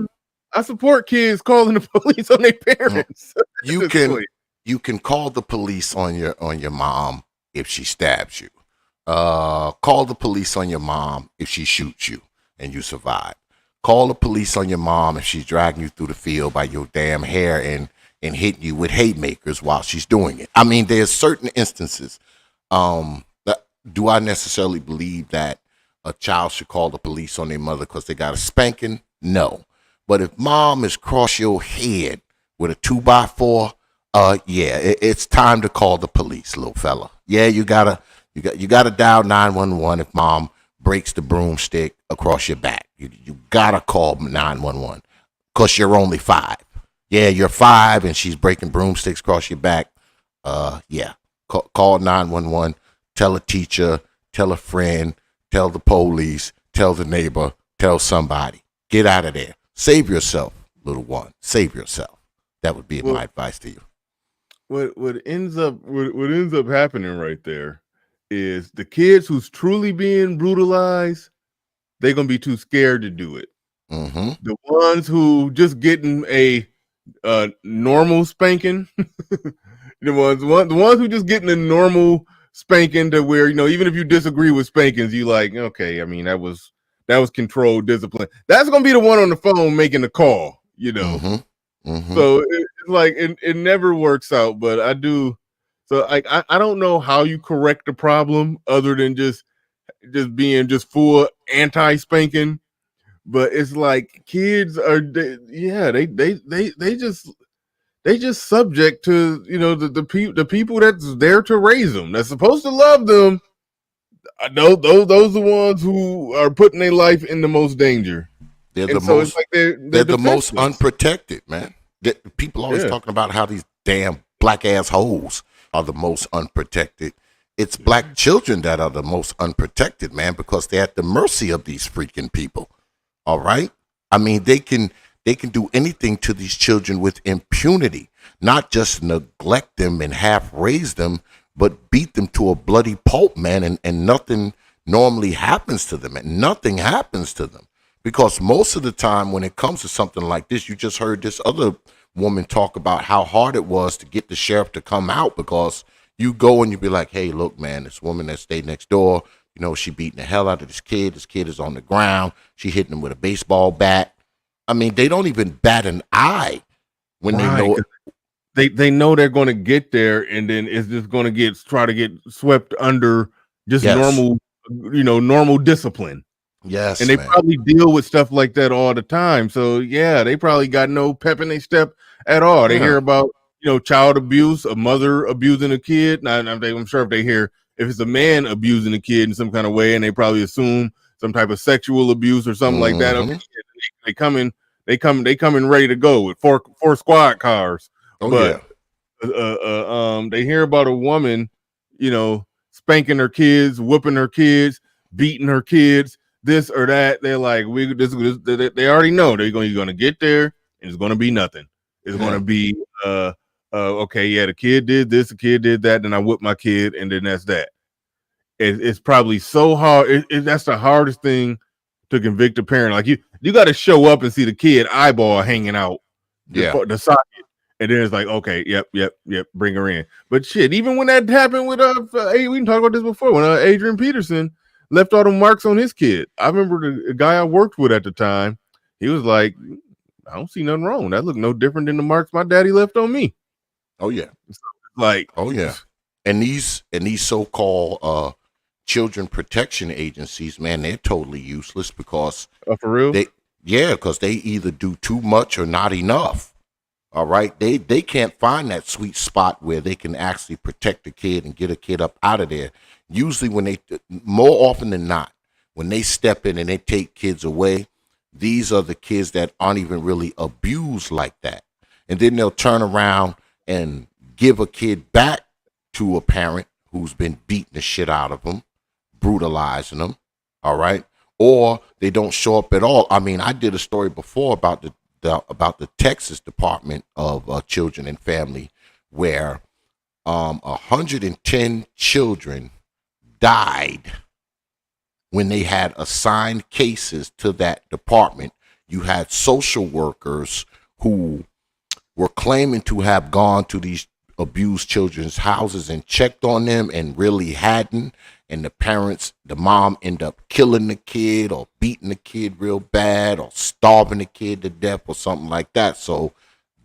support kids calling the police on their parents. You can call the police on your mom if she stabs you. Call the police on your mom if she shoots you and you survive. Call the police on your mom if she's dragging you through the field by your damn hair and hitting you with haymakers while she's doing it. I mean, there's certain instances. Do I necessarily believe that a child should call the police on their mother because they got a spanking? No. But if mom is cross your head with a 2x4, it's time to call the police, little fella. Yeah, you gotta dial 911 if mom breaks the broomstick across your back. You gotta call 911 because you're only 5. Yeah, you're 5 and she's breaking broomsticks across your back. Call 911. Tell a teacher. Tell a friend. Tell the police. Tell the neighbor. Tell somebody. Get out of there. Save yourself, little one. Save yourself. That would be my advice to you. What ends up happening right there is the kids who's truly being brutalized, they're gonna be too scared to do it. Mm-hmm. The ones who just getting a normal spanking, the ones who just getting a normal spanking to where even if you disagree with spankings, you like, okay, I mean that was that was controlled discipline. That's gonna be the one on the phone making the call, you know. So it's like it never works out, but I do. So like I don't know how you correct the problem other than just being just full anti-spanking. But it's like kids are they just subject to, you know, the people that's there to raise them, that's supposed to love them. Those the ones who are putting their life in the most danger. They're and the so most. it's like they're the most defenseless. unprotected, man. People always talking about how these damn black ass hoes are the most unprotected. It's black children that are the most unprotected, man, because they're at the mercy of these freaking people. All right. I mean, they can do anything to these children with impunity, not just neglect them and half raise them, but beat them to a bloody pulp, man. And nothing normally happens to them, and nothing happens to them. Because most of the time when it comes to something like this, you just heard this other woman talk about how hard it was to get the sheriff to come out, because you go and you be like, hey, look, man, this woman that stayed next door, you know, she beating the hell out of this kid. This kid is on the ground. She hitting him with a baseball bat. I mean, they don't even bat an eye when they know it. They know they're going to get there, and then it's just going to try to get swept under just normal, you know, normal discipline. Yes, and they man. probably deal with stuff like that all the time. So yeah, they probably got no pep in their step at all. They hear about, you know, child abuse, a mother abusing a kid. Now, I'm sure if they hear if it's a man abusing a kid in some kind of way, and they probably assume some type of sexual abuse or something like that. Okay, they come in ready to go with four squad cars. But they hear about a woman, you know, spanking her kids, whooping her kids, beating her kids, this or that. They're like, they already know you're going to get there, and it's going to be nothing. It's going to be okay, yeah, the kid did this, the kid did that, and I whipped my kid, and then that's that. It's probably so hard. That's the hardest thing to convict a parent. Like you got to show up and see the kid eyeball hanging out the socket, and then it's like, okay, yep, bring her in. But shit, even when that happened with we can talk about this before, when Adrian Peterson left all the marks on his kid. I remember the guy I worked with at the time. He was like, I don't see nothing wrong. That looked no different than the marks my daddy left on me. Oh yeah. Like, oh yeah. And these so-called children protection agencies, man, they're totally useless because for real? Because they either do too much or not enough. All right. They can't find that sweet spot where they can actually protect the kid and get a kid up out of there. Usually more often than not, when they step in and they take kids away, these are the kids that aren't even really abused like that. And then they'll turn around and give a kid back to a parent who's been beating the shit out of them, brutalizing them. All right. Or they don't show up at all. I mean, I did a story before about the Texas Department of Children and Family, where 110 children died when they had assigned cases to that department. You had social workers who were claiming to have gone to these abused children's houses and checked on them and really hadn't. And the mom ended up killing the kid or beating the kid real bad or starving the kid to death or something like that. So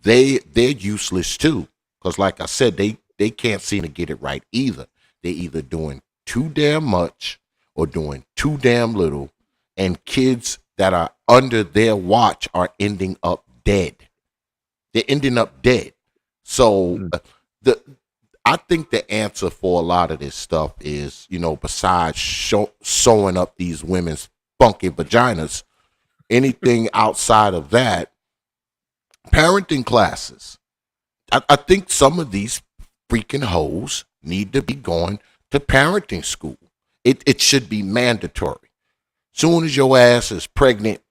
they're useless too. Because like I said, they can't seem to get it right either. They're either doing too damn much or doing too damn little. And kids that are under their watch are ending up dead. They're ending up dead. So I think the answer for a lot of this stuff is, you know, besides sewing up these women's funky vaginas, anything outside of that, parenting classes. I think some of these freaking hoes need to be going to parenting school. It should be mandatory. Soon as your ass is pregnant,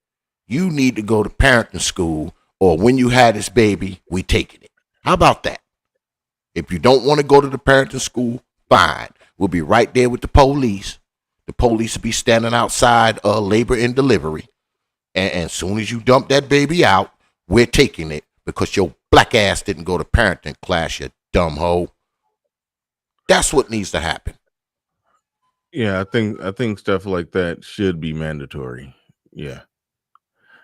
you need to go to parenting school, or when you had this baby, we taking it. How about that? If you don't want to go to the parenting school, fine. We'll be right there with the police. The police will be standing outside labor and delivery. And as soon as you dump that baby out, we're taking it because your black ass didn't go to parenting class, you dumb hoe. That's what needs to happen. Yeah, I think stuff like that should be mandatory. Yeah,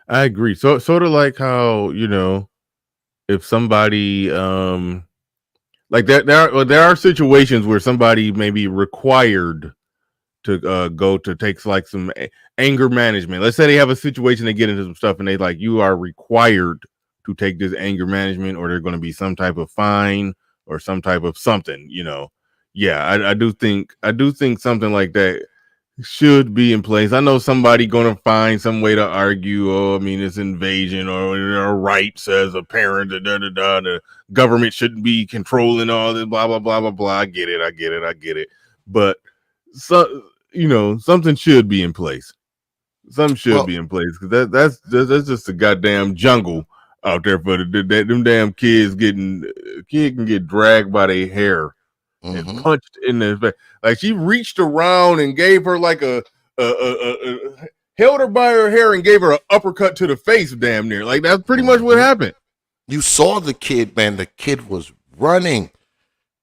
I agree. So sort of like how, if somebody like there are situations where somebody may be required to go to take like some anger management. Let's say they have a situation, they get into some stuff, and they like, you are required to take this anger management, or there's going to be some type of fine or some type of something. Yeah, I do think something like that should be in place. I know somebody going to find some way to argue, oh, I mean, it's invasion, or their rights as a parent, the government shouldn't be controlling all this, blah blah blah blah blah. I get it. But something should be in place. Something should be in place, because that's just a goddamn jungle out there for them damn kids. A kid can get dragged by their hair and punched in the face. Like, she reached around and gave her like held her by her hair and gave her an uppercut to the face, damn near. Like, that's pretty much what happened. You saw the kid, man. The kid was running,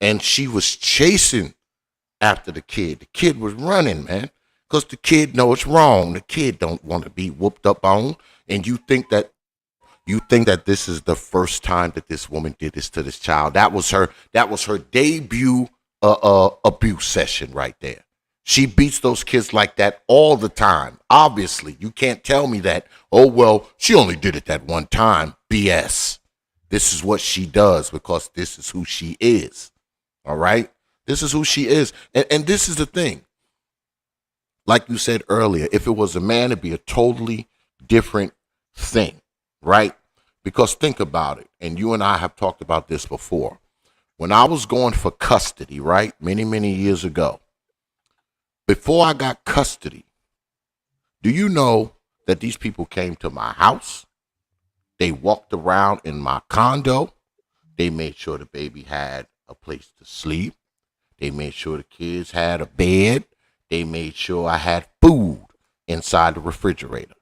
and she was chasing after the kid. The kid was running, man, because the kid knows it's wrong. The kid don't want to be whooped up on. And you think that this is the first time that this woman did this to this child. That was her debut abuse session right there. She beats those kids like that all the time. Obviously, you can't tell me that, oh, well, she only did it that one time. BS. This is what she does, because this is who she is. All right? This is who she is. And this is the thing. Like you said earlier, if it was a man, it'd be a totally different thing, right? Because think about it, and you and I have talked about this before. When I was going for custody, right, many, many years ago, before I got custody, do you know that these people came to my house? They walked around in my condo. They made sure the baby had a place to sleep. They made sure the kids had a bed. They made sure I had food inside the refrigerator.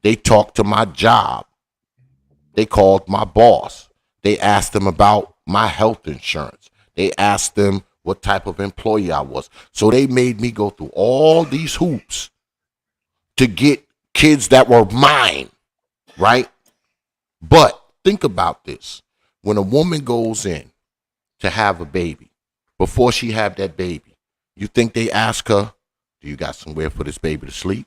They talked to my job. They called my boss. They asked them about my health insurance. They asked them what type of employee I was. So they made me go through all these hoops to get kids that were mine, right? But think about this. When a woman goes in to have a baby, before she have that baby, you think they ask her, do you got somewhere for this baby to sleep?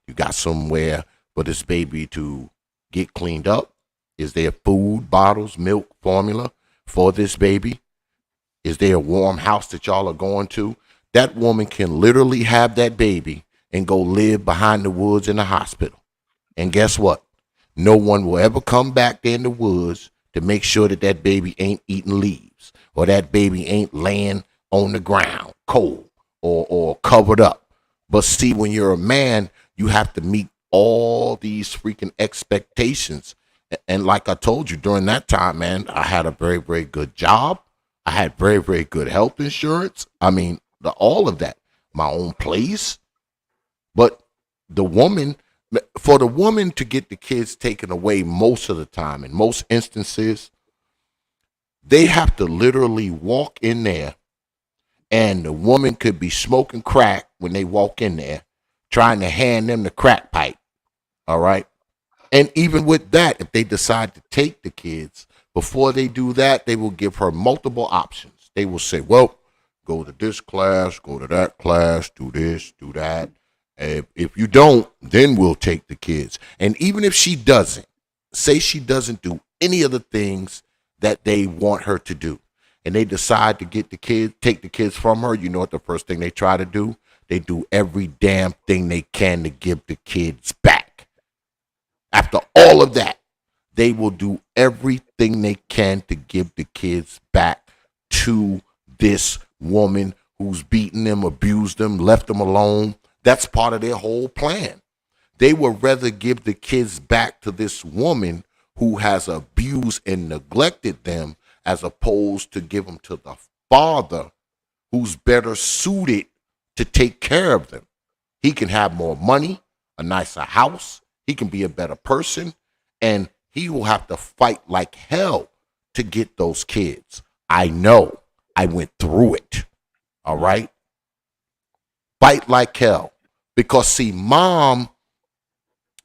You got somewhere for this baby to get cleaned up? Is there food, bottles, milk, formula for this baby? Is there a warm house that y'all are going to? That woman can literally have that baby and go live behind the woods in the hospital. And guess what? No one will ever come back there in the woods to make sure that that baby ain't eating leaves, or that baby ain't laying on the ground cold or covered up. But see, when you're a man, you have to meet all these freaking expectations. And like I told you, during that time, man, I had a very, very good job. I had very, very good health insurance. I mean, all of that. My own place. But for the woman to get the kids taken away most of the time, in most instances, they have to literally walk in there, and the woman could be smoking crack when they walk in there, trying to hand them the crack pipe. All right? And even with that, if they decide to take the kids, before they do that, they will give her multiple options. They will say, well, go to this class, go to that class, do this, do that. If you don't, then we'll take the kids. And even if she doesn't, say she doesn't do any of the things that they want her to do, and they decide to take the kids from her, you know what the first thing they try to do? They do every damn thing they can to give the kids back. After all of that, they will do everything they can to give the kids back to this woman who's beaten them, abused them, left them alone. That's part of their whole plan. They would rather give the kids back to this woman who has abused and neglected them, as opposed to give them to the father who's better suited to take care of them. He can have more money, a nicer house. He can be a better person, and he will have to fight like hell to get those kids. I know. I went through it. All right? Fight like hell. Because, see, mom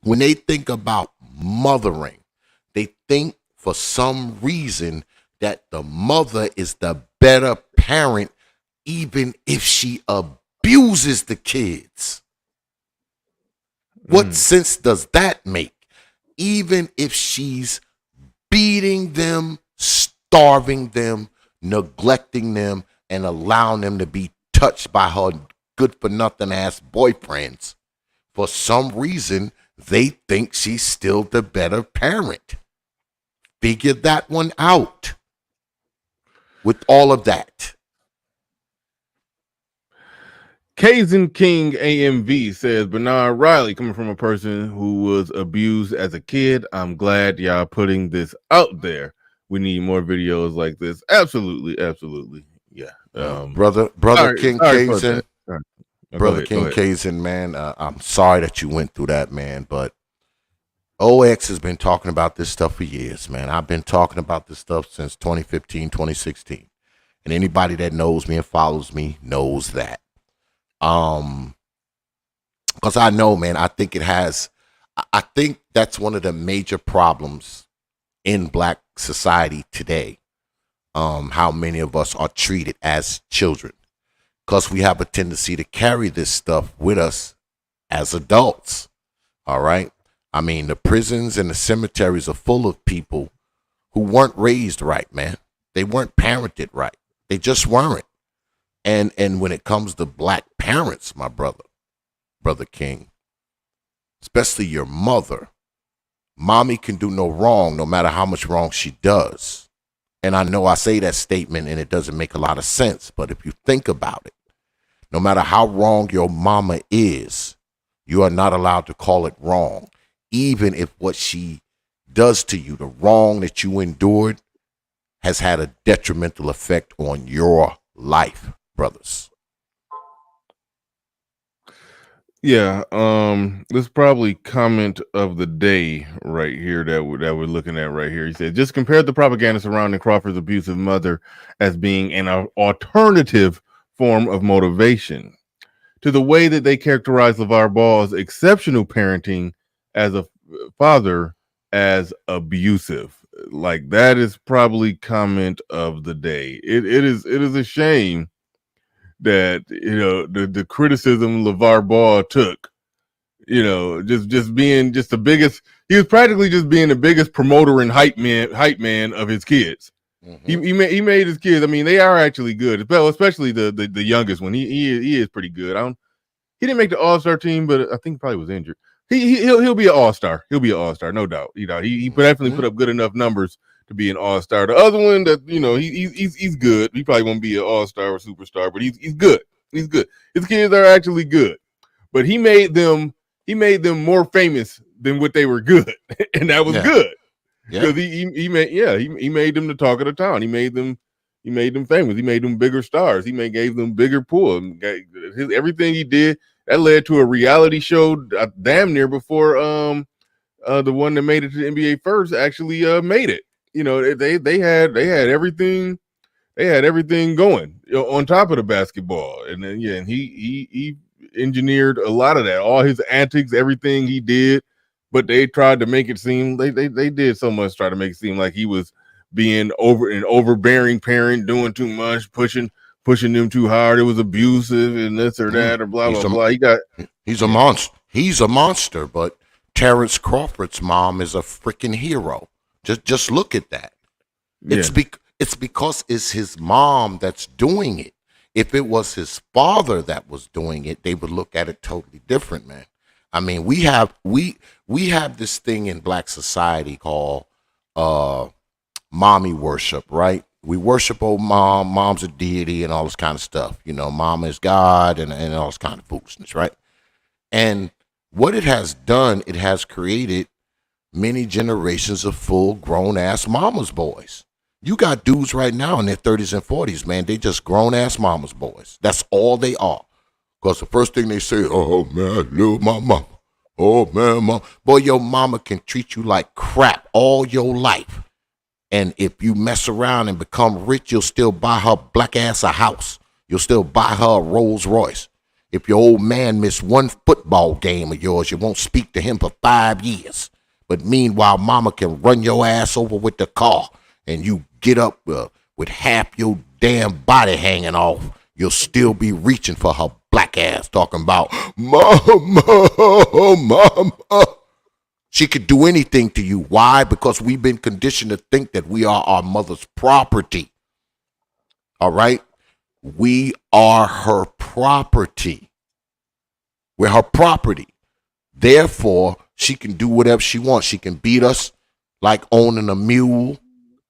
when they think about mothering, they think for some reason that the mother is the better parent, even if she abuses the kids. What sense does that make? Even if she's beating them, starving them, neglecting them, and allowing them to be touched by her good-for-nothing ass boyfriends, for some reason, they think she's still the better parent. Figure that one out with all of that. Kazan King AMV says, Bernard Riley, coming from a person who was abused as a kid, I'm glad y'all putting this out there. We need more videos like this. Absolutely. Yeah. Brother King Kazan. Brother King Kazan, man, I'm sorry that you went through that, man, but OX has been talking about this stuff for years, man. I've been talking about this stuff since 2015, 2016. And anybody that knows me and follows me knows that. Because I know, man, I think that's one of the major problems in Black society today. How many of us are treated as children. Because we have a tendency to carry this stuff with us as adults. All right. I mean, the prisons and the cemeteries are full of people who weren't raised right, man. They weren't parented right. They just weren't. And when it comes to Black parents, my brother King, especially your mother, mommy can do no wrong, no matter how much wrong she does. And I know I say that statement and it doesn't make a lot of sense, but if you think about it, no matter how wrong your mama is, you are not allowed to call it wrong. Even if what she does to you, the wrong that you endured, has had a detrimental effect on your life, brothers. Yeah, this is probably comment of the day right here that we're looking at right here. He said, just compare the propaganda surrounding Crawford's abusive mother as being an alternative form of motivation to the way that they characterize LeVar Ball's exceptional parenting as a father as abusive. Like, that is probably comment of the day. It is a shame that, you know, the criticism LeVar Ball took, you know, just being just the biggest, he was practically just being the biggest promoter and hype man of his kids. Mm-hmm. He made his kids, I mean, they are actually good, especially the youngest one. He is pretty good. He didn't make the All-Star team, but I think he probably was injured. He'll be an All-Star. He'll be an All-Star, no doubt. You know, he definitely put up good enough numbers to be an All-Star. The other one that, you know, he's good. He probably won't be an All-Star or superstar, but he's good. He's good. His kids are actually good. But he made them more famous than what they were good. And that was good. Because he made them the talk of the town. He made them famous. He made them bigger stars. Gave them bigger pool. Everything he did, that led to a reality show damn near before the one that made it to the NBA first actually made it. You know, they had everything. They had everything going, you know, on top of the basketball. And then and he engineered a lot of that, all his antics, everything he did. But they tried to make it seem they did so much, try to make it seem like he was being an overbearing parent, doing too much, pushing them too hard. It was abusive and this or that or blah blah blah. He's a monster. He's a monster. But Terence Crawford's mom is a freaking hero. Just look at that. It's because it's his mom that's doing it. If it was his father that was doing it, they would look at it totally different, man. I mean, we have this thing in Black society called mommy worship, right? We worship old mom. Mom's a deity and all this kind of stuff. You know, mama is God and all this kind of foolishness, right? And what it has done, it has created many generations of full grown ass mama's boys. You got dudes right now in their 30s and 40s, man. They just grown ass mama's boys. That's all they are. Because the first thing they say, oh man, I love my mama. Oh man, mom. Boy, your mama can treat you like crap all your life. And if you mess around and become rich, you'll still buy her black ass a house. You'll still buy her a Rolls Royce. If your old man missed one football game of yours, you won't speak to him for 5 years. But meanwhile, mama can run your ass over with the car and you get up with half your damn body hanging off. You'll still be reaching for her black ass talking about, mama. She could do anything to you. Why? Because we've been conditioned to think that we are our mother's property. All right? We are her property. We're her property. Therefore, she can do whatever she wants. She can beat us like owning a mule.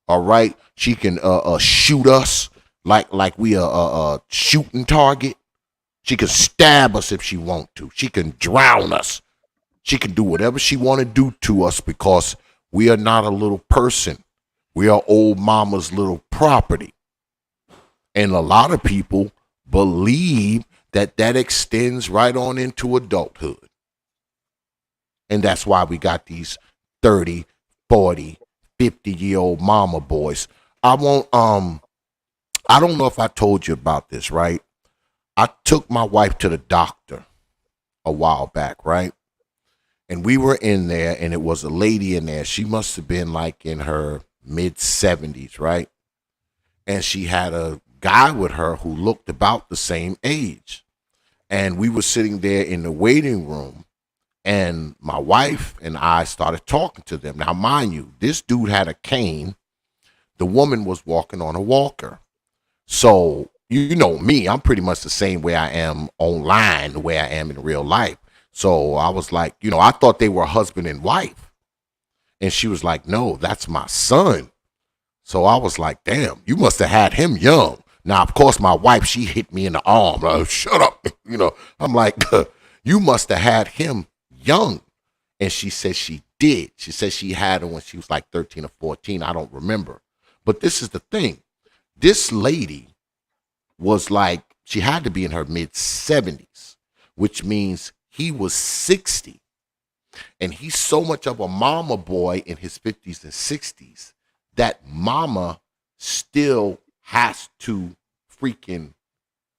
All right? She can shoot us like we a shooting target. She can stab us if she wants to. She can drown us. She can do whatever she want to do to us because we are not a little person. We are old mama's little property. And a lot of people believe that extends right on into adulthood. And that's why we got these 30, 40, 50-year-old mama boys. I don't know if I told you about this, right? I took my wife to the doctor a while back, right? And we were in there, and it was a lady in there. She must have been like in her mid-70s, right? And she had a guy with her who looked about the same age. And we were sitting there in the waiting room, and my wife and I started talking to them. Now, mind you, this dude had a cane. The woman was walking on a walker. So, you know me, I'm pretty much the same way I am online, the way I am in real life. So I was like, I thought they were husband and wife. And she was like, no, that's my son. So I was like, damn, you must have had him young. Now, of course, my wife, she hit me in the arm. Like, shut up. I'm like, you must have had him young. And she said she did. She said she had him when she was like 13 or 14. I don't remember. But this is the thing. This lady was like, she had to be in her mid-70s, which means he was 60. And he's so much of a mama boy in his 50s and 60s that mama still has to freaking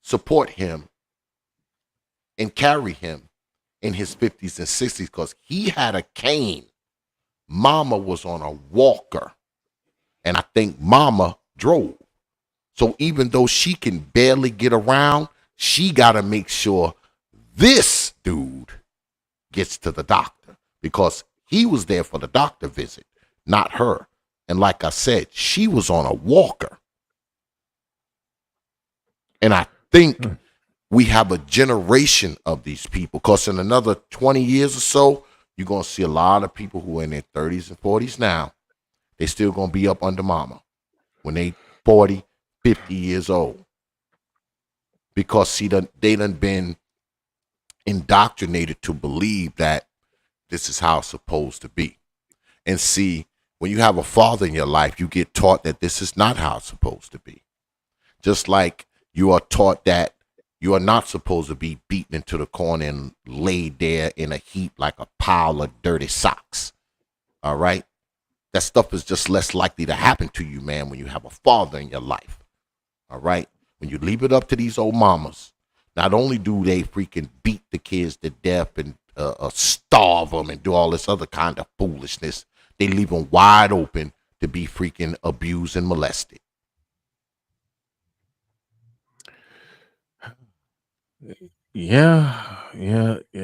support him and carry him in his 50s and 60s because he had a cane. Mama was on a walker. And I think mama drove. So even though she can barely get around, she got to make sure this dude gets to the doctor because he was there for the doctor visit, not her. And like I said, she was on a walker. And I think we have a generation of these people because in another 20 years or so, you're going to see a lot of people who are in their 30s and 40s now. They still going to be up under mama when they 40, 50 years old. Because see, they done been indoctrinated to believe that this is how it's supposed to be. And see, when you have a father in your life, you get taught that this is not how it's supposed to be. Just like you are taught that you are not supposed to be beaten into the corner and laid there in a heap like a pile of dirty socks. All right? That stuff is just less likely to happen to you, man, when you have a father in your life. All right? When you leave it up to these old mamas, not only do they freaking beat the kids to death and starve them and do all this other kind of foolishness, they leave them wide open to be freaking abused and molested. Yeah.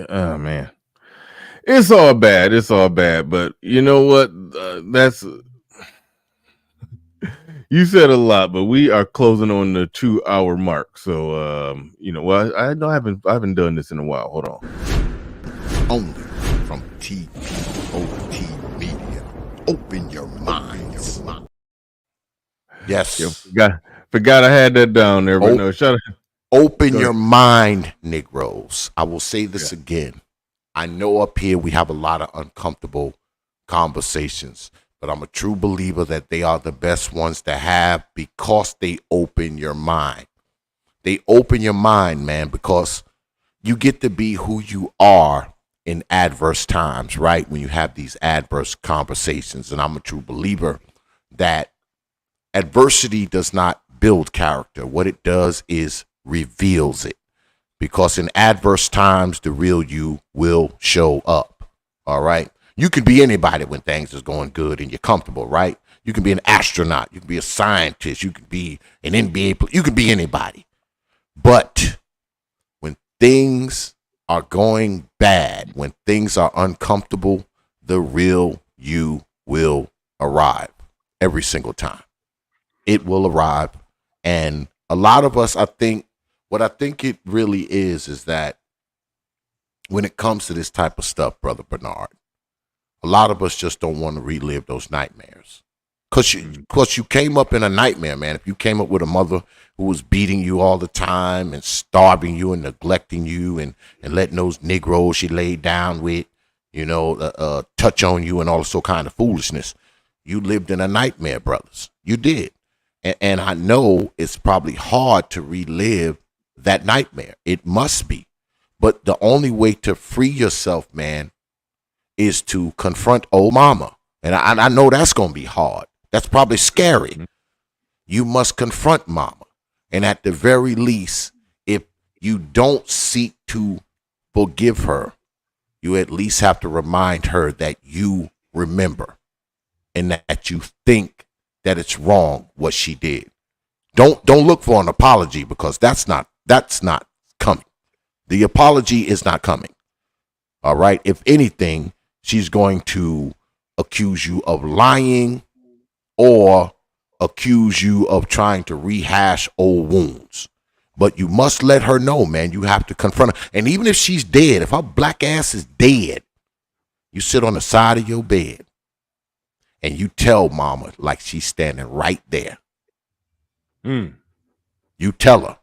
Oh, man. It's all bad. But you know what? That's... You said a lot, but we are closing on the 2-hour mark. So, I know I haven't done this in a while. Hold on. Only from TPOT Media. Open your minds. Yes. Forgot I had that down there. But no, shut up. Open your mind, Negroes. I will say this again. I know up here we have a lot of uncomfortable conversations, but I'm a true believer that they are the best ones to have because they open your mind. They open your mind, man, because you get to be who you are in adverse times, right? When you have these adverse conversations. And I'm a true believer that adversity does not build character. What it does is reveals it. because in adverse times, the real you will show up. All right. You can be anybody when things is going good and you're comfortable, right? You can be an astronaut. You can be a scientist. You can be an NBA player. You can be anybody. But when things are going bad, when things are uncomfortable, the real you will arrive every single time. It will arrive. And a lot of us, I think it really is that when it comes to this type of stuff, Brother Bernard, a lot of us just don't want to relive those nightmares. Because you came up in a nightmare, man. If you came up with a mother who was beating you all the time and starving you and neglecting you and letting those Negroes she laid down with, touch on you and all this kind of foolishness, you lived in a nightmare, brothers. You did. And I know it's probably hard to relive that nightmare. It must be. But the only way to free yourself, man, is to confront old mama. And I know that's going to be hard. That's probably scary. Mm-hmm. You must confront mama. And at the very least, if you don't seek to forgive her, you at least have to remind her that you remember and that you think that it's wrong what she did. Don't look for an apology, because that's not coming. The apology is not coming. All right. If anything, she's going to accuse you of lying or accuse you of trying to rehash old wounds. But you must let her know, man. You have to confront her. And even if she's dead, if her black ass is dead, you sit on the side of your bed and you tell mama like she's standing right there. You tell her.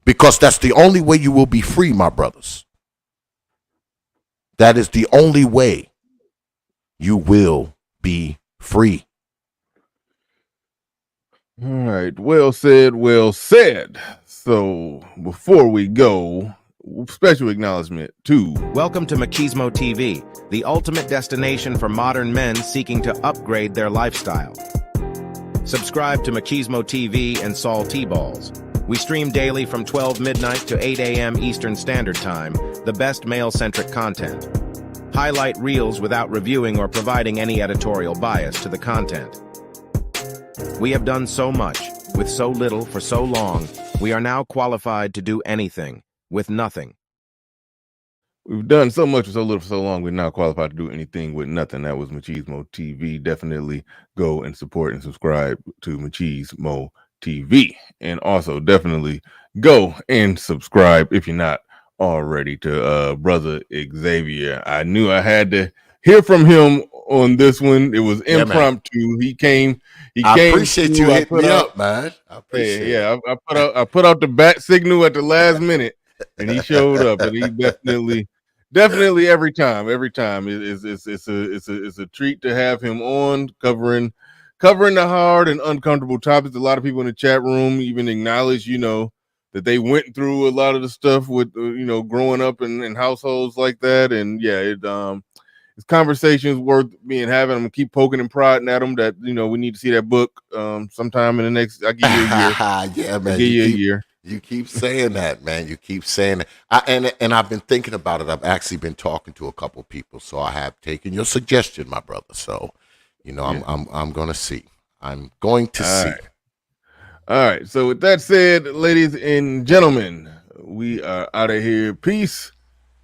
Because that's the only way you will be free, my brothers. That is the only way you will be free. All right. Well said. Well said. So before we go, special acknowledgement to... Welcome to Machismo TV, the ultimate destination for modern men seeking to upgrade their lifestyle. Subscribe to Machismo TV and Saul T-Balls. We stream daily from 12 midnight to 8 a.m. Eastern Standard Time, the best male-centric content. Highlight reels without reviewing or providing any editorial bias to the content. We have done so much, with so little for so long, we are now qualified to do anything, with nothing. We've done so much for so little for so long, we're now qualified to do anything with nothing. That was Machismo TV. Definitely go and support and subscribe to Machismo TV. And also definitely go and subscribe, if you're not already, to Brother Xavier. I knew I had to hear from him on this one. It was impromptu. He came. I appreciate you hitting me up, man. I appreciate it. I put out the bat signal at the last minute, and he showed up. And he definitely every time it's a treat to have him on, covering the hard and uncomfortable topics. A lot of people in the chat room even acknowledge, that they went through a lot of the stuff with, growing up in households like that. And yeah, it's conversations worth being having. I'm gonna keep poking and prodding at them that, we need to see that book sometime in the next, I'll give you a year. Yeah, man. I'll give you a year. You keep saying that, man. You keep saying it. And I've been thinking about it. I've actually been talking to a couple of people. So I have taken your suggestion, my brother. So, I'm going to see. I'm going to see. Right. All right. So with that said, ladies and gentlemen, we are out of here. Peace.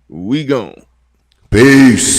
We gone. Peace.